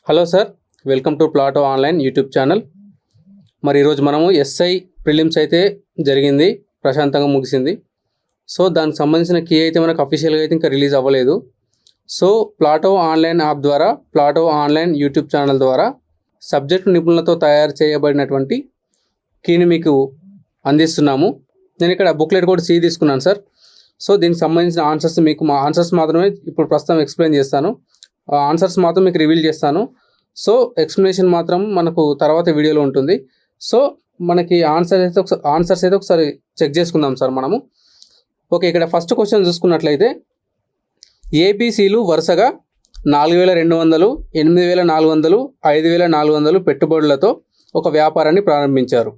Hello sir, welcome to Plato online YouTube channel. మరి ఈరోజు మనము ఎస్ఐ ప్రిలిమ్స్ అయితే జరిగింది, ప్రశాంతంగా ముగిసింది. సో దానికి సంబంధించిన కీ అయితే మనకు అఫీషియల్గా అయితే ఇంకా రిలీజ్ అవ్వలేదు. సో ప్లాటో ఆన్లైన్ యాప్ ద్వారా, ప్లాటో ఆన్లైన్ యూట్యూబ్ ఛానల్ ద్వారా సబ్జెక్టు నిపుణులతో తయారు చేయబడినటువంటి కీని మీకు అందిస్తున్నాము. నేను ఇక్కడ బుక్లెట్ కూడా సి తీసుకున్నాను సార్. సో దీనికి సంబంధించిన ఆన్సర్స్ మీకు మా ఆన్సర్స్ మాత్రమే ఇప్పుడు ప్రస్తుతం ఎక్స్ప్లెయిన్ చేస్తాను. ఆన్సర్స్ మాత్రం మీకు రివీల్ చేస్తాను. సో ఎక్స్ప్లెనేషన్ మాత్రం మనకు తర్వాత వీడియోలో ఉంటుంది. సో మనకి ఆన్సర్స్ అయితే ఒకసారి చెక్ చేసుకుందాం సార్ మనము. ఓకే, ఇక్కడ ఫస్ట్ క్వశ్చన్ చూసుకున్నట్లయితే ఏబీసీలు వరుసగా 4,200, 8,400, 5,400 పెట్టుబడులతో ఒక వ్యాపారాన్ని ప్రారంభించారు.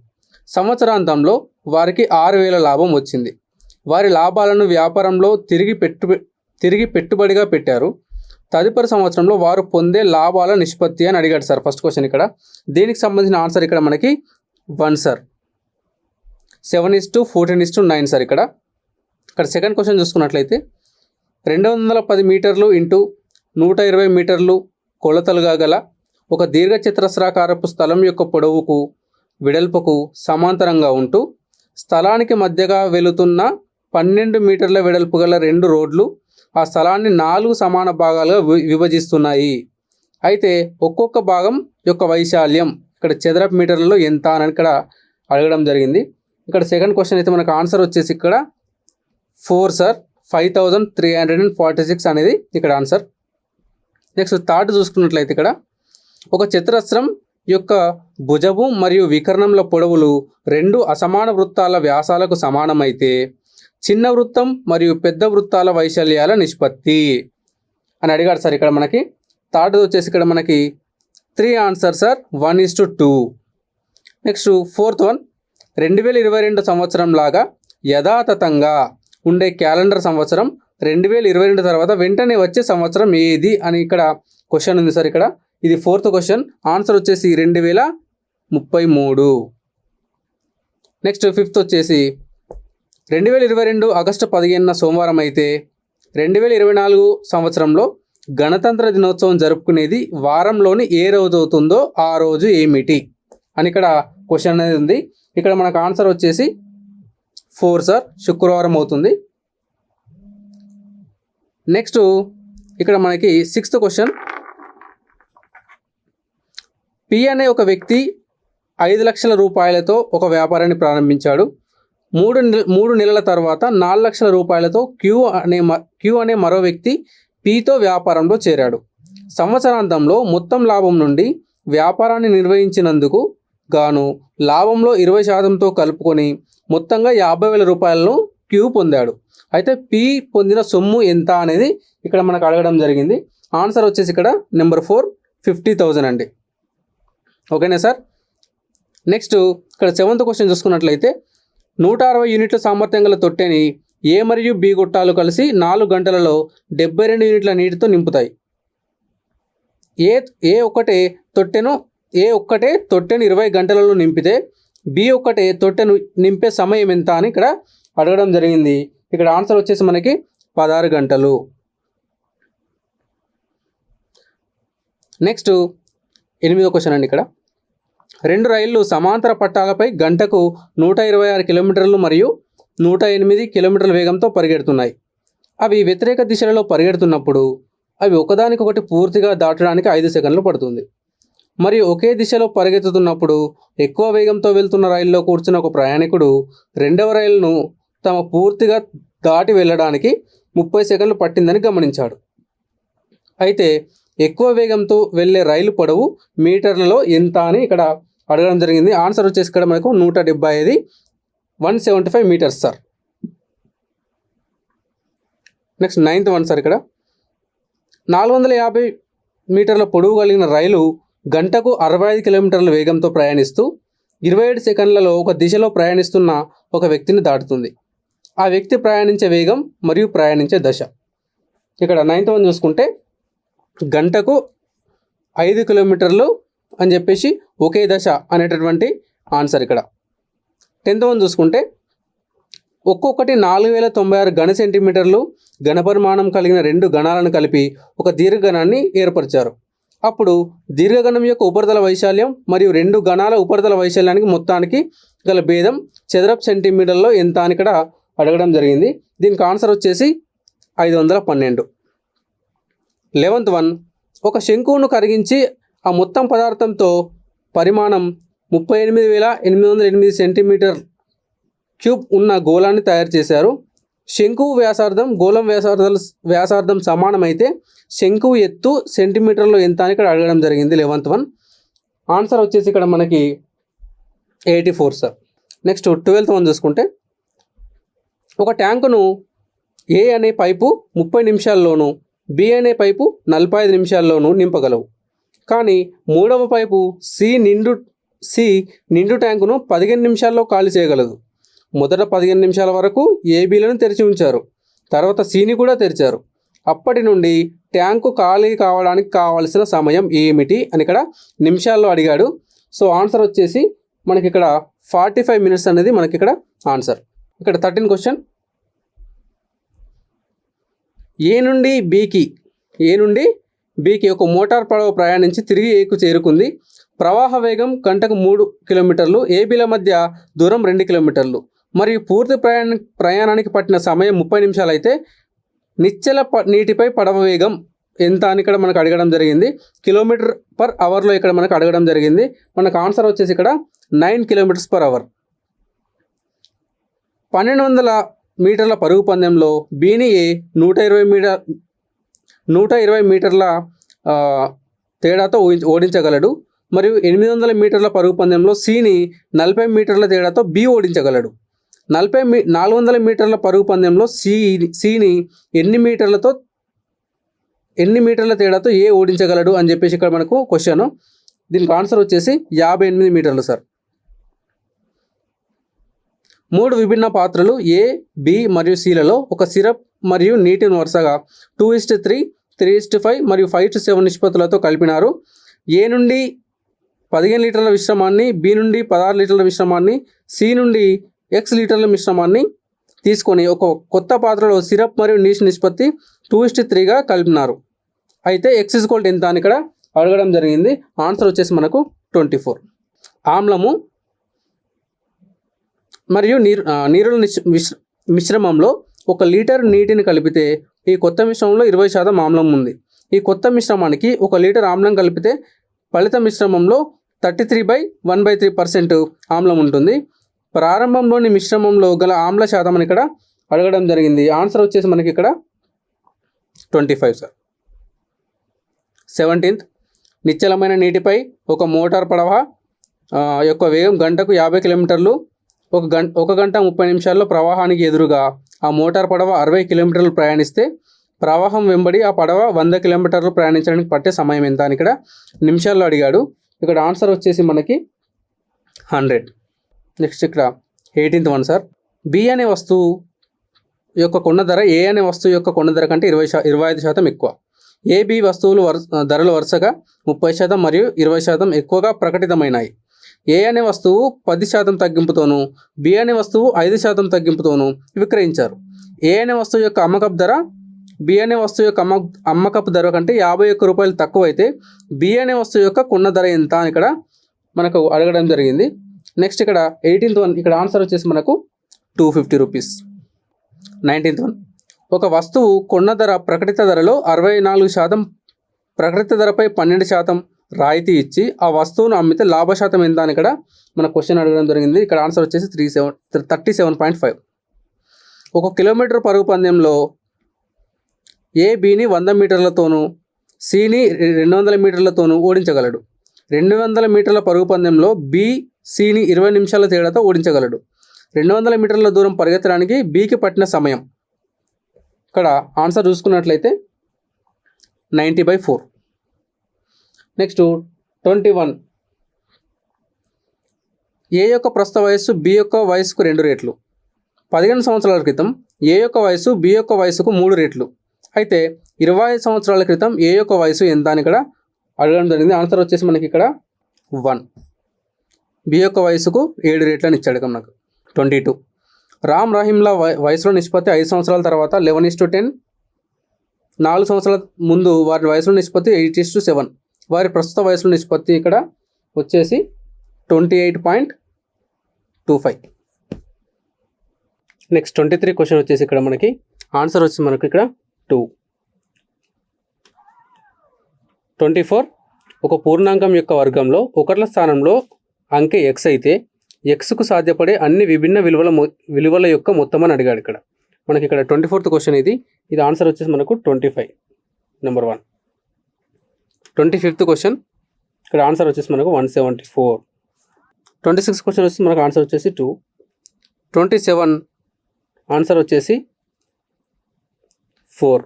సంవత్సరాంతంలో వారికి 6,000 లాభం వచ్చింది. వారి లాభాలను వ్యాపారంలో తిరిగి పెట్టుబడిగా పెట్టారు. తదుపరి సంవత్సరంలో వారు పొందే లాభాల నిష్పత్తి అని అడిగాడు సార్ ఫస్ట్ క్వశ్చన్. ఇక్కడ దీనికి సంబంధించిన ఆన్సర్ ఇక్కడ మనకి 1 సార్. 7:14:9 సార్. ఇక్కడ సెకండ్ క్వశ్చన్ చూసుకున్నట్లయితే 210 మీటర్లు ఇంటూ 120 మీటర్లు కొలతలుగా గల ఒక దీర్ఘచతురస్రాకారపు స్థలం యొక్క పొడవుకు వెడల్పుకు సమాంతరంగా ఉంటూ స్థలానికి మధ్యగా వెళుతున్న 12 మీటర్ల వెడల్పు గల 2 రోడ్లు ఆ స్థలాన్ని 4 సమాన భాగాలుగా విభజిస్తున్నాయి. అయితే ఒక్కొక్క భాగం యొక్క వైశాల్యం ఇక్కడ చదరపు మీటర్లలో ఎంత అని ఇక్కడ అడగడం జరిగింది. ఇక్కడ సెకండ్ క్వశ్చన్ అయితే మనకు ఆన్సర్ వచ్చేసి ఇక్కడ 4 సార్. 5,346 అనేది ఇక్కడ ఆన్సర్. నెక్స్ట్ థర్డ్ చూసుకున్నట్లయితే ఇక్కడ ఒక చతురస్రం యొక్క భుజము మరియు వికర్ణంల పొడవులు 2 అసమాన వృత్తాల వ్యాసాలకు సమానమైతే చిన్న వృత్తం మరియు పెద్ద వృత్తాల వైశాల్యాల నిష్పత్తి అని అడిగాడు సార్. ఇక్కడ మనకి థర్డ్ వచ్చేసి ఇక్కడ మనకి 3 answer sir. 1:2. Next fourth one 2022 సంవత్సరం లాగా యథాతథంగా ఉండే క్యాలెండర్ సంవత్సరం 2022 తర్వాత వెంటనే వచ్చే సంవత్సరం ఏది అని ఇక్కడ క్వశ్చన్ ఉంది సార్. ఇక్కడ ఇది ఫోర్త్ క్వశ్చన్. ఆన్సర్ వచ్చేసి 2033. నెక్స్ట్ ఫిఫ్త్ వచ్చేసి 2022 ఆగస్టు 15న సోమవారం అయితే 2024 సంవత్సరంలో గణతంత్ర దినోత్సవం జరుపుకునేది వారంలోని ఏ రోజు అవుతుందో ఆ రోజు ఏమిటి అని ఇక్కడ క్వశ్చన్ అనేది ఉంది. ఇక్కడ మనకు ఆన్సర్ వచ్చేసి 4 సార్. శుక్రవారం అవుతుంది. నెక్స్ట్ ఇక్కడ మనకి 6th క్వశ్చన్. పి అనే ఒక వ్యక్తి 5 లక్షల రూపాయలతో ఒక వ్యాపారాన్ని ప్రారంభించాడు. 3 నెలల తర్వాత 4 లక్షల రూపాయలతో క్యూ అనే మరో వ్యక్తి పితో వ్యాపారంలో చేరాడు. సంవత్సరాంతంలో మొత్తం లాభం నుండి వ్యాపారాన్ని నిర్వహించినందుకు గాను లాభంలో 20%తో కలుపుకొని మొత్తంగా 50,000 రూపాయలను క్యూ పొందాడు. అయితే పి పొందిన సొమ్ము ఎంత అనేది ఇక్కడ మనకు అడగడం జరిగింది. ఆన్సర్ వచ్చేసి ఇక్కడ నెంబర్ 4 50,000 అండి. ఓకేనా సార్. నెక్స్ట్ ఇక్కడ 7th క్వశ్చన్ చూసుకున్నట్లయితే 160 యూనిట్ల సామర్థ్యం గల తొట్టెని ఏ మరియు బి గొట్టాలు కలిసి 4 గంటలలో 72 యూనిట్ల నీటితో నింపుతాయి. ఏ ఒక్కటే తొట్టెను 20 గంటలలో నింపితే బి ఒక్కటే తొట్టెను నింపే సమయం ఎంత అని ఇక్కడ అడగడం జరిగింది. ఇక్కడ ఆన్సర్ వచ్చేసి మనకి 16 గంటలు. నెక్స్ట్ 8వ క్వశ్చన్ అండి. ఇక్కడ 2 రైళ్లు సమాంతర పట్టాలపై గంటకు 126 కిలోమీటర్లు మరియు 108 కిలోమీటర్ల వేగంతో పరిగెడుతున్నాయి. అవి వ్యతిరేక దిశలలో పరిగెడుతున్నప్పుడు అవి ఒకదానికొకటి పూర్తిగా దాటడానికి 5 సెకండ్లు పడుతుంది. మరియు ఒకే దిశలో పరిగెత్తుతున్నప్పుడు ఎక్కువ వేగంతో వెళ్తున్న రైల్లో కూర్చున్న ఒక ప్రయాణికుడు రెండవ రైలును తమ పూర్తిగా దాటి వెళ్ళడానికి 30 సెకండ్లు పట్టిందని గమనించాడు. అయితే ఎక్కువ వేగంతో వెళ్ళే రైలు పొడవు మీటర్లలో ఎంత అని ఇక్కడ అడగడం జరిగింది. ఆన్సర్ వచ్చేసి ఇక్కడ మనకు 175, 175 metres sir. Next 9th one sir. ఇక్కడ 450 మీటర్ల పొడవు కలిగిన రైలు గంటకు 65 కిలోమీటర్ల వేగంతో ప్రయాణిస్తూ 27 సెకండ్లలో ఒక దిశలో ప్రయాణిస్తున్న ఒక వ్యక్తిని దాటుతుంది. ఆ వ్యక్తి ప్రయాణించే వేగం మరియు ప్రయాణించే దశ. ఇక్కడ 9th వన్ చూసుకుంటే గంటకు 5 కిలోమీటర్లు అని చెప్పేసి ఒకే దశ అనేటటువంటి ఆన్సర్. ఇక్కడ 10th వన్ చూసుకుంటే ఒక్కొక్కటి 4,096 ఘన సెంటీమీటర్లు ఘనపరిమాణం కలిగిన 2 గణాలను కలిపి ఒక దీర్ఘగణాన్ని ఏర్పరిచారు. అప్పుడు దీర్ఘగణం యొక్క ఉపరితల వైశాల్యం మరియు రెండు గణాల ఉపరితల వైశాల్యానికి మొత్తానికి గల భేదం చదరపు సెంటీమీటర్లో ఎంత అని ఇక్కడ అడగడం జరిగింది. దీనికి ఆన్సర్ వచ్చేసి 512. 11th వన్, ఒక శంకువును కరిగించి ఆ మొత్తం పదార్థంతో పరిమాణం 38,808 సెంటీమీటర్ క్యూబ్ ఉన్న గోళాన్ని తయారు చేశారు. శంకువు వ్యాసార్థం గోళం వ్యాసార్థం సమానమైతే శంకువు ఎత్తు సెంటీమీటర్లో ఎంత అని ఇక్కడ అడగడం జరిగింది. 11th వన్, ఆన్సర్ వచ్చేసి ఇక్కడ మనకి 84 సార్. నెక్స్ట్ 12th వన్ చూసుకుంటే, ఒక ట్యాంకును ఏ అనే పైపు 30 నిమిషాల్లోనూ బి అనే పైపు 45 నిమిషాల్లోనూ నింపగలవు. కానీ మూడవ పైపు సి నిండు ట్యాంకును 15 నిమిషాల్లో ఖాళీ చేయగలదు. మొదట 15 నిమిషాల వరకు ఏబీలను తెరిచి ఉంచారు, తర్వాత సిని కూడా తెరిచారు. అప్పటి నుండి ట్యాంకు ఖాళీ కావడానికి కావాల్సిన సమయం ఏమిటి అని ఇక్కడ నిమిషాల్లో అడిగాడు. సో ఆన్సర్ వచ్చేసి మనకి ఇక్కడ 45 మినిట్స్ అనేది మనకి ఇక్కడ ఆన్సర్. ఇక్కడ 13th క్వశ్చన్, ఏ నుండి బికి ఒక మోటార్ పడవ ప్రయాణించి తిరిగి ఏకు చేరుకుంది. ప్రవాహ వేగం గంటకు 3 కిలోమీటర్లు, ఏబీల మధ్య దూరం 2 కిలోమీటర్లు మరియు పూర్తి ప్రయాణానికి పట్టిన సమయం 30 నిమిషాలు అయితే నిశ్చల నీటిపై పడవ వేగం ఎంత అని ఇక్కడ మనకు అడగడం జరిగింది. km/hలో ఇక్కడ మనకు అడగడం జరిగింది. మనకు ఆన్సర్ వచ్చేసి ఇక్కడ 9 km/h. 1200 మీటర్ల పరుగు పందెంలో బీని ఏ 120 మీటర్ల తేడాతో ఓడించగలడు మరియు 800 మీటర్ల పరుగు పందెంలో సిని 40 మీటర్ల తేడాతో బి ఓడించగలడు. 400 మీటర్ల పరుగు పందెంలో సిని ఎన్ని మీటర్ల తేడాతో ఏ ఓడించగలడు అని చెప్పేసి ఇక్కడ మనకు క్వశ్చన్. దీనికి ఆన్సర్ వచ్చేసి 58 మీటర్లు సార్. 3 విభిన్న పాత్రలు ఏ, బి మరియు సిలలో ఒక సిరప్ మరియు నీటిని వరుసగా 2:3, 3:5 మరియు 5:7 నిష్పత్తులతో కలిపినారు. ఏ నుండి 15 లీటర్ల మిశ్రమాన్ని, బి నుండి 16 లీటర్ల మిశ్రమాన్ని, సి నుండి x లీటర్ల మిశ్రమాన్ని తీసుకొని ఒక కొత్త పాత్రలో సిరప్ మరియు నీటి నిష్పత్తి 2:3గా కలిపినారు. అయితే x ఎంత అని ఇక్కడ అడగడం జరిగింది. ఆన్సర్ వచ్చేసి మనకు 24. ఆమ్లము మరియు నీరుల మిశ్రమంలో 1 లీటర్ నీటిని కలిపితే ఈ కొత్త మిశ్రమంలో 20% ఆమ్లం ఉంది. ఈ కొత్త మిశ్రమానికి 1 లీటర్ ఆమ్లం కలిపితే ఫలిత మిశ్రమంలో 33/1/3% ఆమ్లం ఉంటుంది. ప్రారంభంలోని మిశ్రమంలో గల ఆమ్ల శాతం అని ఇక్కడ అడగడం జరిగింది. ఆన్సర్ వచ్చేసి మనకి ఇక్కడ 25 సార్. 17th, నిశ్చలమైన నీటిపై ఒక మోటార్ పడవ యొక్క వేగం గంటకు 50 కిలోమీటర్లు. 1 గంట 30 నిమిషాల్లో ప్రవాహానికి ఎదురుగా ఆ మోటార్ పడవ 60 కిలోమీటర్లు ప్రయాణిస్తే ప్రవాహం వెంబడి ఆ పడవ 100 కిలోమీటర్లు ప్రయాణించడానికి పట్టే సమయం ఎంత అని ఇక్కడ నిమిషాల్లో అడిగాడు. ఇక్కడ ఆన్సర్ వచ్చేసి మనకి 100. నెక్స్ట్ ఇక్కడ 18th వన్ సార్, బి అనే వస్తువు యొక్క కొన్న ధర ఏ అనే వస్తువు యొక్క కొన్న ధర కంటే 25% ఎక్కువ. ఏబి వస్తువులు ధరలు వరుసగా 30% మరియు 20% ఎక్కువగా ప్రకటితమైనాయి. ఏ అనే వస్తువు 10% తగ్గింపుతోనూ బి అనే వస్తువు 5% తగ్గింపుతోనూ విక్రయించారు. ఏ అనే వస్తువు యొక్క అమ్మకపు ధర బి అనే వస్తువు యొక్క అమ్మకపు ధర కంటే 51 రూపాయలు తక్కువ అయితే బి అనే వస్తువు యొక్క కొన్న ధర ఎంత అని ఇక్కడ మనకు అడగడం జరిగింది. నెక్స్ట్ ఇక్కడ 18th వన్, ఇక్కడ ఆన్సర్ వచ్చేసి మనకు 250 రూపీస్. 19th వన్, ఒక వస్తువు కొన్న ధర ప్రకటిత ధరలో 64%, ప్రకటిత ధరపై 12% రాయితీ ఇచ్చి ఆ వస్తువును అమ్మితే లాభశాతం ఎంత అని ఇక్కడ మన క్వశ్చన్ అడగడం జరిగింది. ఇక్కడ ఆన్సర్ వచ్చేసి 37.5. 1 కిలోమీటర్ పరుగు పందెంలో ఏ బిని 100 మీటర్లతోనూ సిని 200 మీటర్లతోనూ ఓడించగలడు. 200 మీటర్ల పరుగు పందెంలో బి సిని 20 నిమిషాల తేడాతో ఓడించగలడు. 200 మీటర్ల దూరం పరిగెత్తడానికి బికి పట్టిన సమయం ఇక్కడ ఆన్సర్ చూసుకున్నట్లయితే 90/4. నెక్స్ట్ 21, ఏ యొక్క ప్రస్తుత వయస్సు బి యొక్క వయసుకు 2 రెట్లు. 15 సంవత్సరాల క్రితం ఏ యొక్క వయసు బి యొక్క వయసుకు 3 రెట్లు. అయితే 25 సంవత్సరాల క్రితం ఏ యొక్క వయసు ఎంత అని ఇక్కడ అడగడం జరిగింది. ఆన్సర్ వచ్చేసి మనకి ఇక్కడ 1. బి యొక్క వయసుకు 7 రెట్లు అని ఇచ్చాడు మనకు. 22, రామ్ రహీంల వయసులో నిష్పత్తి 5 సంవత్సరాల తర్వాత 11:10. 4 సంవత్సరాల ముందు వారి వయసులో నిష్పత్తి 8:7. వారి ప్రస్తుత వయసులో నిష్పత్తి ఇక్కడ వచ్చేసి 28.25. నెక్స్ట్ 23 క్వశ్చన్ వచ్చేసి ఇక్కడ మనకి ఆన్సర్ వచ్చి మనకి ఇక్కడ 2. 24 ఒక పూర్ణాంకం యొక్క వర్గంలో ఒకట్ల స్థానంలో అంకె x అయితే xకు సాధ్యపడే అన్ని విభిన్న విలువల యొక్క మొత్తం అని అడిగాడు ఇక్కడ మనకి. ఇక్కడ 24th క్వశ్చన్ ఇది ఆన్సర్ వచ్చేసి మనకు 25 నెంబర్ 1. 25th క్వశ్చన్ ఇక్కడ ఆన్సర్ వచ్చేసి మనకు 174. 26 క్వశ్చన్ వచ్చేసి మనకు ఆన్సర్ వచ్చేసి 2. 27 ఆన్సర్ వచ్చేసి 4.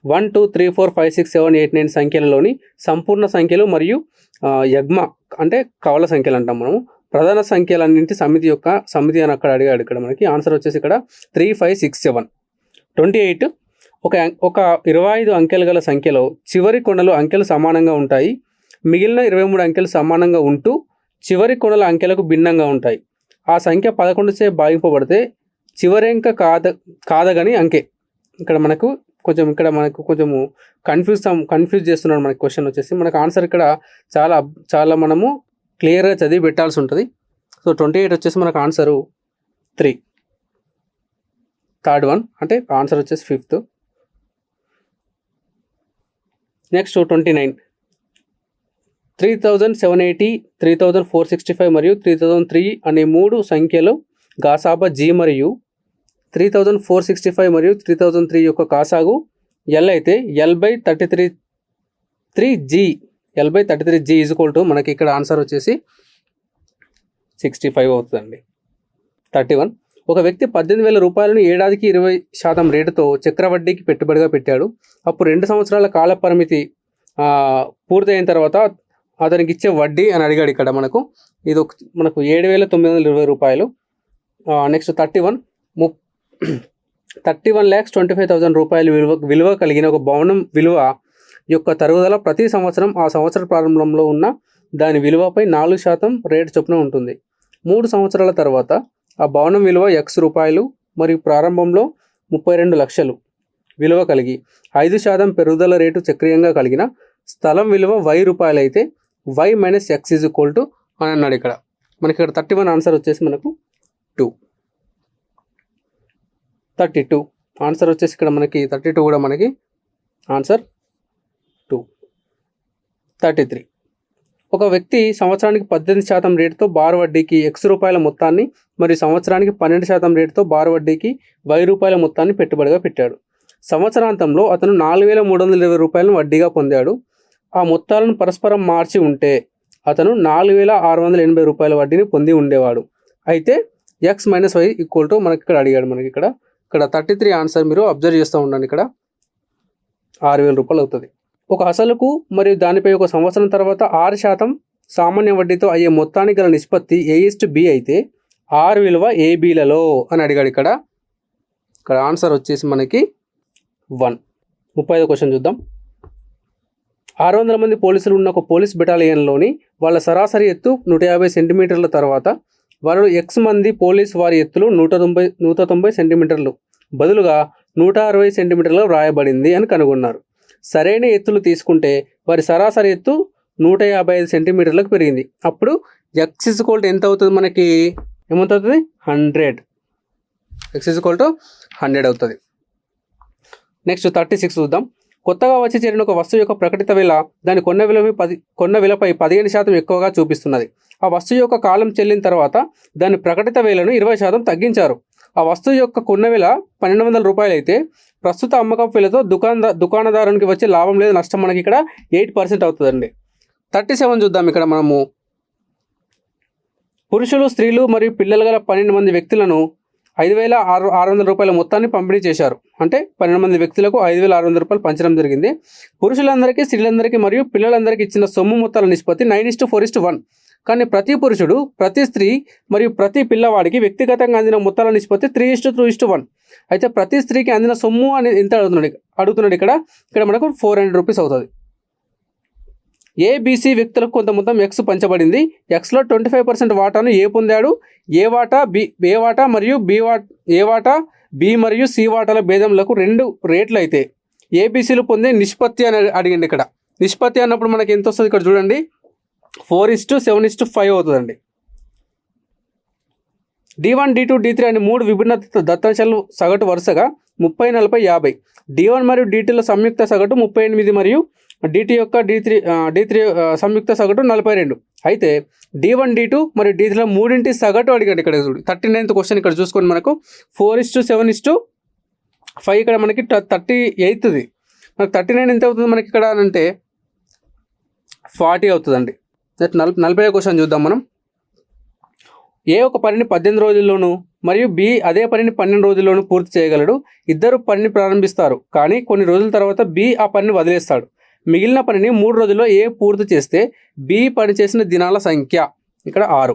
1 2 3 4 5 6 7 8 9 సంఖ్యలలోని సంపూర్ణ సంఖ్యలు మరియు యగ్మ అంటే కవల సంఖ్యలు అంటాం మనము. ప్రధాన సంఖ్యలన్నింటి సమితి అని అక్కడ అడిగాడు ఇక్కడ మనకి. ఆన్సర్ వచ్చేసి ఇక్కడ 3 5 6 7. 28 ఒక 25 అంకెలు గల సంఖ్యలో చివరి కొనలు అంకెలు సమానంగా ఉంటాయి. మిగిలిన 23 అంకెలు సమానంగా ఉంటూ చివరి కొనల అంకెలకు భిన్నంగా ఉంటాయి. ఆ సంఖ్య 11 చే భాగింపబడితే చివరి అంక కాదగని అంకె. ఇక్కడ మనకు కొంచెము కన్ఫ్యూజ్ చేస్తున్నాడు మనకి క్వశ్చన్ వచ్చేసి. మనకు ఆన్సర్ ఇక్కడ చాలా మనము క్లియర్గా చదివి పెట్టాల్సి ఉంటుంది. సో 28 వచ్చేసి మనకు ఆన్సరు 3. థర్డ్ వన్ అంటే ఆన్సర్ వచ్చేసి 5th. నెక్స్ట్ 29 3780, 3465 మరియు 3003 అనే 3 సంఖ్యలు గాసాబా జీ మరియు 3465 మరియు 3003 యొక్క కాసాగు ఎల్ అయితే L/33G ఈజ్ ఈక్వల్ టు మనకి ఇక్కడ ఆన్సర్ వచ్చేసి 65 అవుతుందండి. 31 ఒక వ్యక్తి 18,000 రూపాయలను ఏడాదికి 20% రేటుతో చక్రవడ్డీకి పెట్టుబడిగా పెట్టాడు. అప్పుడు 2 సంవత్సరాల కాల పరిమితి పూర్తయిన తర్వాత అతనికి ఇచ్చే వడ్డీ అని అడిగాడు ఇక్కడ మనకు. ఇది మనకు 7,920 రూపాయలు. నెక్స్ట్ 31,25,000 రూపాయలు విలువ కలిగిన ఒక భవనం విలువ యొక్క తరుగుదల ప్రతి సంవత్సరం ఆ సంవత్సర ప్రారంభంలో ఉన్న దాని విలువపై 4% రేటు చొప్పున ఉంటుంది. 3 సంవత్సరాల తర్వాత ఆ భవనం విలువ x రూపాయలు మరియు ప్రారంభంలో 32 లక్షలు విలువ కలిగి 5% పెరుగుదల రేటు చక్రీయంగా కలిగిన స్థలం విలువ y రూపాయలు అయితే y minus x is equal to అని అన్నాడు ఇక్కడ మనకి. ఇక్కడ 31 ఆన్సర్ వచ్చేసి మనకు 2. 32 ఆన్సర్ వచ్చేసి ఇక్కడ మనకి 32 కూడా మనకి ఆన్సర్ 2. 33 ఒక వ్యక్తి సంవత్సరానికి 18% రేటుతో బార్ వడ్డీకి x రూపాయల మొత్తాన్ని మరియు సంవత్సరానికి 12% రేటుతో బార్ వడ్డీకి y రూపాయల మొత్తాన్ని పెట్టుబడిగా పెట్టాడు. సంవత్సరాంతంలో అతను 4,320 రూపాయలను వడ్డీగా పొందాడు. ఆ మొత్తాలను పరస్పరం మార్చి ఉంటే అతను 4,680 రూపాయల వడ్డీని పొంది ఉండేవాడు. అయితే x minus y equal to మనకి ఇక్కడ అడిగాడు మనకి ఇక్కడ 33 ఆన్సర్ మీరు అబ్జర్వ్ చేస్తూ ఉండండి. ఇక్కడ 6,000 రూపాయలు అవుతుంది. ఒక అసలుకు మరియు దానిపై ఒక సంవత్సరం తర్వాత 6% సామాన్య వడ్డీతో అయ్యే మొత్తానికి గల నిష్పత్తి A/B అయితే R విలువ ABలలో అని అడిగాడు ఇక్కడ ఆన్సర్ వచ్చేసి మనకి 1. 35వ క్వశ్చన్ చూద్దాం. 600 మంది పోలీసులు ఉన్న ఒక పోలీస్ బెటాలియన్లోని వాళ్ళ సరాసరి ఎత్తు 150 సెంటీమీటర్ల తర్వాత వారు x మంది పోలీస్ వారి ఎత్తులు 190 సెంటీమీటర్లు బదులుగా 160 సెంటీమీటర్లు వ్రాయబడింది అని కనుగొన్నారు. సరైన ఎత్తులు తీసుకుంటే వారి సరాసరి ఎత్తు 155 సెంటీమీటర్లకు పెరిగింది. అప్పుడు x ఈక్వల్ టు ఎంత అవుతుంది మనకి? ఏమంత అవుతుంది? 100. x ఈక్వల్ టు 100 అవుతుంది. నెక్స్ట్ 36 చూద్దాం. కొత్తగా వచ్చి చేరిన ఒక వస్తువు యొక్క ప్రకటిత విల దాని కొన్న విలపై 15% ఎక్కువగా చూపిస్తున్నది. ఆ వస్తువు యొక్క కాలం చెల్లిన తర్వాత దాని ప్రకటిత విలను 20% తగ్గించారు. ఆ వస్తువు యొక్క కొన్న విల 1,200 రూపాయలు అయితే ప్రస్తుత అమ్మకపు విలతో దుకాణదారునికి వచ్చే లాభం లేదు నష్టం మనకి ఇక్కడ 8% అవుతుందండి. 37 చూద్దాం. ఇక్కడ మనము పురుషులు స్త్రీలు మరియు పిల్లలు గల 12 మంది వ్యక్తులను 5,600 రూపాయల మొత్తాన్ని పంపిణీ చేశారు. అంటే 12 మంది వ్యక్తులకు 5,600 రూపాయలు పంచడం జరిగింది. పురుషులందరికీ స్త్రీలందరికీ మరియు పిల్లలందరికీ ఇచ్చిన సొమ్ము మొత్తాల నిష్పత్తి 9:4:1. కానీ ప్రతి పురుషుడు ప్రతి స్త్రీ మరియు ప్రతి పిల్లవాడికి వ్యక్తిగతంగా అందిన మొత్తాల నిష్పత్తి 3:2:1. అయితే ప్రతి స్త్రీకి అందిన సొమ్ము అనేది ఎంత అడుగుతున్నాడు ఇక్కడ మనకు 400 రూపీస్ అవుతుంది. ABC వ్యక్తులకు కొంత మొత్తం x పంచబడింది. xలో 25% వాటాను A పొందాడు. A వాటా మరియు A వాటా B మరియు C వాటాల భేదములకు 2 రేట్లు అయితే ABCలు పొందే నిష్పత్తి అని అడిగింది ఇక్కడ. నిష్పత్తి అన్నప్పుడు మనకి ఎంత వస్తుంది ఇక్కడ చూడండి, 4:7:5 అవుతుందండి. D1, D2, D3 అనే 3 విభిన్న దత్తాంశాలు సగటు వరుసగా 30, 40, 50. D1 మరియు D2ల సంయుక్త సగటు 38 మరియు D2 యొక్క D3 సంయుక్త సగటు 42. అయితే D1, D2 మరియు D3ల మూడింటి సగటు అడిగాడు ఇక్కడ చూడు. 39th క్వశ్చన్ ఇక్కడ చూసుకొని మనకు 4:7:5 ఇక్కడ మనకి 38ది. మనకు 39 ఎంత అవుతుంది మనకి ఇక్కడ అంటే 40 అవుతుందండి. 40వ క్వశ్చన్ చూద్దాం మనం. ఏ ఒక పనిని 18 రోజుల్లోనూ మరియు బి అదే పనిని 12 రోజుల్లోనూ పూర్తి చేయగలడు. ఇద్దరు పనిని ప్రారంభిస్తారు, కానీ కొన్ని రోజుల తర్వాత బి ఆ పనిని వదిలేస్తాడు. మిగిలిన పనిని 3 రోజుల్లో ఏ పూర్తి చేస్తే బి పని చేసిన దినాల సంఖ్య ఇక్కడ 6.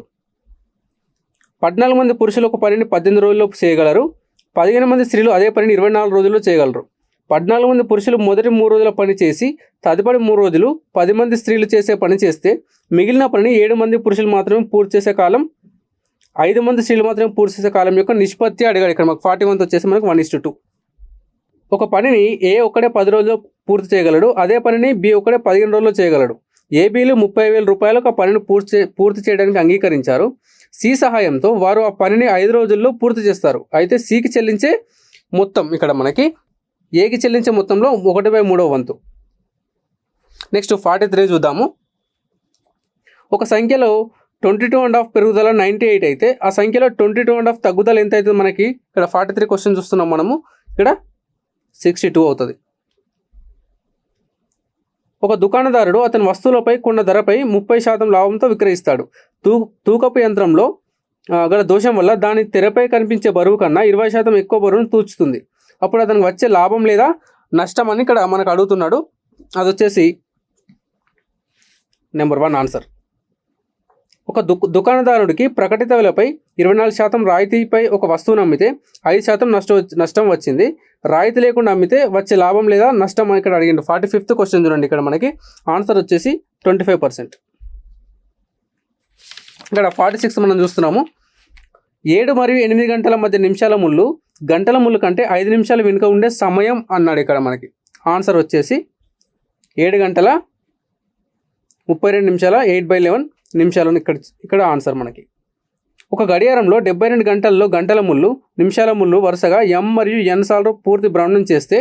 14 మంది పురుషులు ఒక పనిని 18 రోజుల్లో చేయగలరు. 15 మంది స్త్రీలు అదే పనిని 24 రోజుల్లో చేయగలరు. 14 మంది పురుషులు మొదటి 3 రోజుల పని చేసి తదుపరి 3 రోజులు 10 మంది స్త్రీలు చేసే పని చేస్తే మిగిలిన పనిని 7 మంది పురుషులు మాత్రమే పూర్తి చేసే కాలం, 5 మంది స్త్రీలు మాత్రమే పూర్తి చేసే కాలం యొక్క నిష్పత్తి అడిగాడు. ఇక్కడ మాకు 41 వచ్చేసి మనకు 1:2. ఒక పనిని ఏ ఒక్కడే 10 రోజుల్లో పూర్తి చేయగలడు. అదే పనిని బి ఒక్కడే 15 రోజుల్లో చేయగలడు. ఏబీలు 30,000 రూపాయలకు ఆ పనిని పూర్తి చేయడానికి అంగీకరించారు. సి సహాయంతో వారు ఆ పనిని 5 రోజుల్లో పూర్తి చేస్తారు. అయితే సికి చెల్లించే మొత్తం ఇక్కడ మనకి ఏకి చెల్లించే మొత్తంలో 1/3 వంతు. నెక్స్ట్ 43 చూద్దాము. ఒక సంఖ్యలో 22.5 పెరుగుదల 98 అయితే ఆ సంఖ్యలో 22.5 తగ్గుదల ఎంత అవుతుంది మనకి ఇక్కడ 43 క్వశ్చన్ చూస్తున్నాం మనము. ఇక్కడ 62 అవుతుంది. ఒక దుకాణదారుడు అతని వస్తువులపై కొన్న ధరపై 30% లాభంతో విక్రయిస్తాడు. తూకపు యంత్రంలో గల దోషం వల్ల దాని తెరపై కనిపించే బరువు కన్నా 20% ఎక్కువ బరువును తూచుతుంది. అప్పుడు అతనికి వచ్చే లాభం లేదా నష్టం అని ఇక్కడ మనకు అడుగుతున్నాడు. అది వచ్చేసి నెంబర్ 1 ఆన్సర్. ఒక దుకాణదారుడికి ప్రకటిత విలపై 24% రాయితీపై ఒక వస్తువును అమ్మితే 5% నష్టం వచ్చింది. రాయితీ లేకుండా అమ్మితే వచ్చే లాభం లేదా నష్టం ఇక్కడ అడిగిండు. 45th క్వశ్చన్ చూడండి. ఇక్కడ మనకి ఆన్సర్ వచ్చేసి 25%. ఇక్కడ 46 మనం చూస్తున్నాము. 7 మరియు 8 గంటల మధ్య నిమిషాల ముళ్ళు గంటల ముళ్ళు కంటే 5 నిమిషాలు వెనుక ఉండే సమయం అన్నాడు. ఇక్కడ మనకి ఆన్సర్ వచ్చేసి 7 గంటల 32 నిమిషాల 8/11 నిమిషాలను ఇక్కడ ఆన్సర్ మనకి. ఒక గడియారంలో 72 గంటల్లో గంటల ముళ్ళు నిమిషాల ముళ్ళు వరుసగా m మరియు n సార్లు పూర్తి భ్రమణం చేస్తే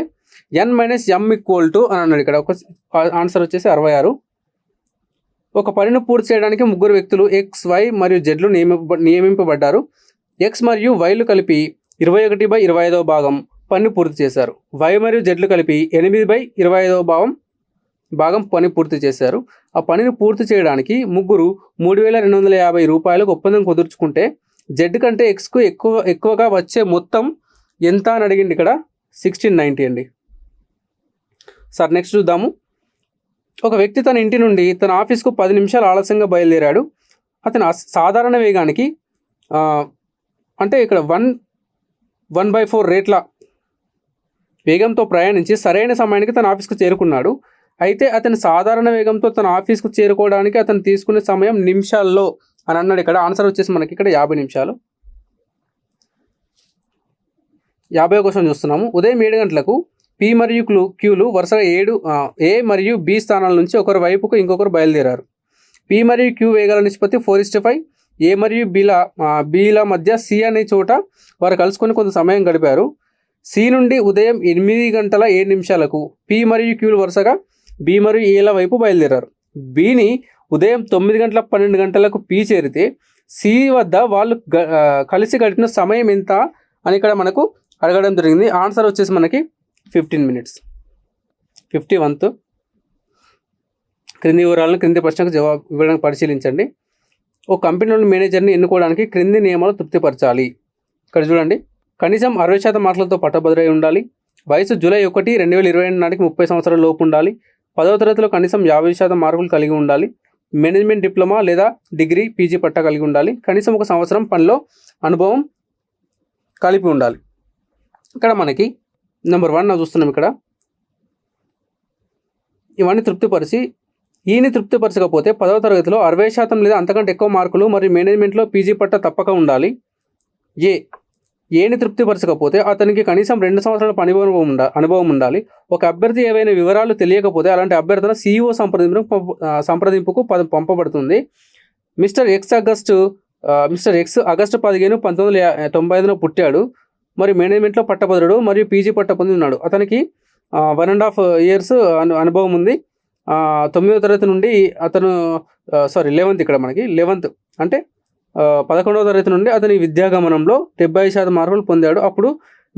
n - m = అని అన్నాడు. ఇక్కడ ఒక ఆన్సర్ వచ్చేసి 66. ఒక పనిని పూర్తి చేయడానికి 3 వ్యక్తులు x, y మరియు zలు నియమింపబడ్డారు. x మరియు yలు కలిపి 21/25వ భాగం పని పూర్తి చేశారు. y మరియు zలు కలిపి 8/25వ భాగం పని పూర్తి చేశారు. ఆ పనిని పూర్తి చేయడానికి ముగ్గురు 3,250 రూపాయలకు ఒప్పందం కుదుర్చుకుంటే జెడ్ కంటే ఎక్స్కు ఎక్కువగా వచ్చే మొత్తం ఎంత అని అడిగింది. ఇక్కడ 1690 అండి. సార్ నెక్స్ట్ చూద్దాము. ఒక వ్యక్తి తన ఇంటి నుండి తన ఆఫీస్కు 10 నిమిషాలు ఆలస్యంగా బయలుదేరాడు. అతను సాధారణ వేగానికి అంటే ఇక్కడ 1/4 రేట్ల వేగంతో ప్రయాణించి సరైన సమయానికి తన ఆఫీస్కు చేరుకున్నాడు. అయితే అతని సాధారణ వేగంతో తన ఆఫీస్కు చేరుకోవడానికి అతను తీసుకునే సమయం నిమిషాల్లో అని అన్నాడు. ఇక్కడ ఆన్సర్ వచ్చేసి మనకి ఇక్కడ 50 నిమిషాలు. 50వ క్వశ్చన్ చూస్తున్నాము. ఉదయం 7 గంటలకు పి మరియు క్యూలు వరుసగా ఏ మరియు బి స్థానాల నుంచి ఒకరి వైపుకు ఇంకొకరు బయలుదేరారు. పి మరియు క్యూ వేగాల నిష్పత్తి 4:5. ఏ మరియు బిల మధ్య సి అనే చోట వారు కలుసుకొని కొంత సమయం గడిపారు. సి నుండి ఉదయం 8 గంటల 7 నిమిషాలకు పి మరియు క్యూలు వరుసగా బి మరియు ఏల వైపు బయలుదేరారు. బిని ఉదయం 9 గంటల 12 గంటలకు పి చేరితే సి వద్ద వాళ్ళు కలిసి గడిపిన సమయం ఎంత అని ఇక్కడ మనకు అడగడం జరిగింది. ఆన్సర్ వచ్చేసి మనకి 15 minutes. 51th క్రింది వివరాలను క్రింది ప్రశ్నకు జవాబు ఇవ్వడానికి పరిశీలించండి. ఒక కంపెనీలోని మేనేజర్ని ఎన్నుకోవడానికి క్రింది నియమాలు తృప్తిపరచాలి. ఇక్కడ చూడండి. కనీసం 60% మార్కులతో పట్టభద్రై ఉండాలి. వయసు జూలై 1, 2022 నాటికి 30 సంవత్సరాల లోపు ఉండాలి. 10వ తరగతిలో కనీసం 50% మార్కులు కలిగి ఉండాలి. మేనేజ్మెంట్ డిప్లొమా లేదా డిగ్రీ పీజీ పట్టా కలిగి ఉండాలి. కనీసం 1 సంవత్సరం పనిలో అనుభవం కలిపి ఉండాలి. ఇక్కడ మనకి నెంబర్ 1 చూస్తున్నాం. ఇక్కడ ఇవన్నీ ఈయన తృప్తిపరచకపోతే 10వ తరగతిలో 60% లేదా అంతకంటే ఎక్కువ మార్కులు మరియు మేనేజ్మెంట్లో పీజీ పట్టా తప్పక ఉండాలి. ఏని తృప్తిపరచకపోతే అతనికి కనీసం 2 సంవత్సరాల పని అనుభవం ఉండాలి. ఒక అభ్యర్థి ఏవైనా వివరాలు తెలియకపోతే అలాంటి అభ్యర్థన CEO సంప్రదింపుకు పంపబడుతుంది. మిస్టర్ ఎక్స్ ఆగస్టు 15, 1995 పుట్టాడు. మరి మేనేజ్మెంట్లో పట్టభద్రుడు మరియు PG పట్ట పొంది ఉన్నాడు. అతనికి 1.5 years అనుభవం ఉంది. 9వ తరగతి నుండి అతను 11th ఇక్కడ మనకి 11th అంటే 11వ తరగతి నుండి అతని విద్యాగమనంలో 75% మార్కులు పొందాడు. అప్పుడు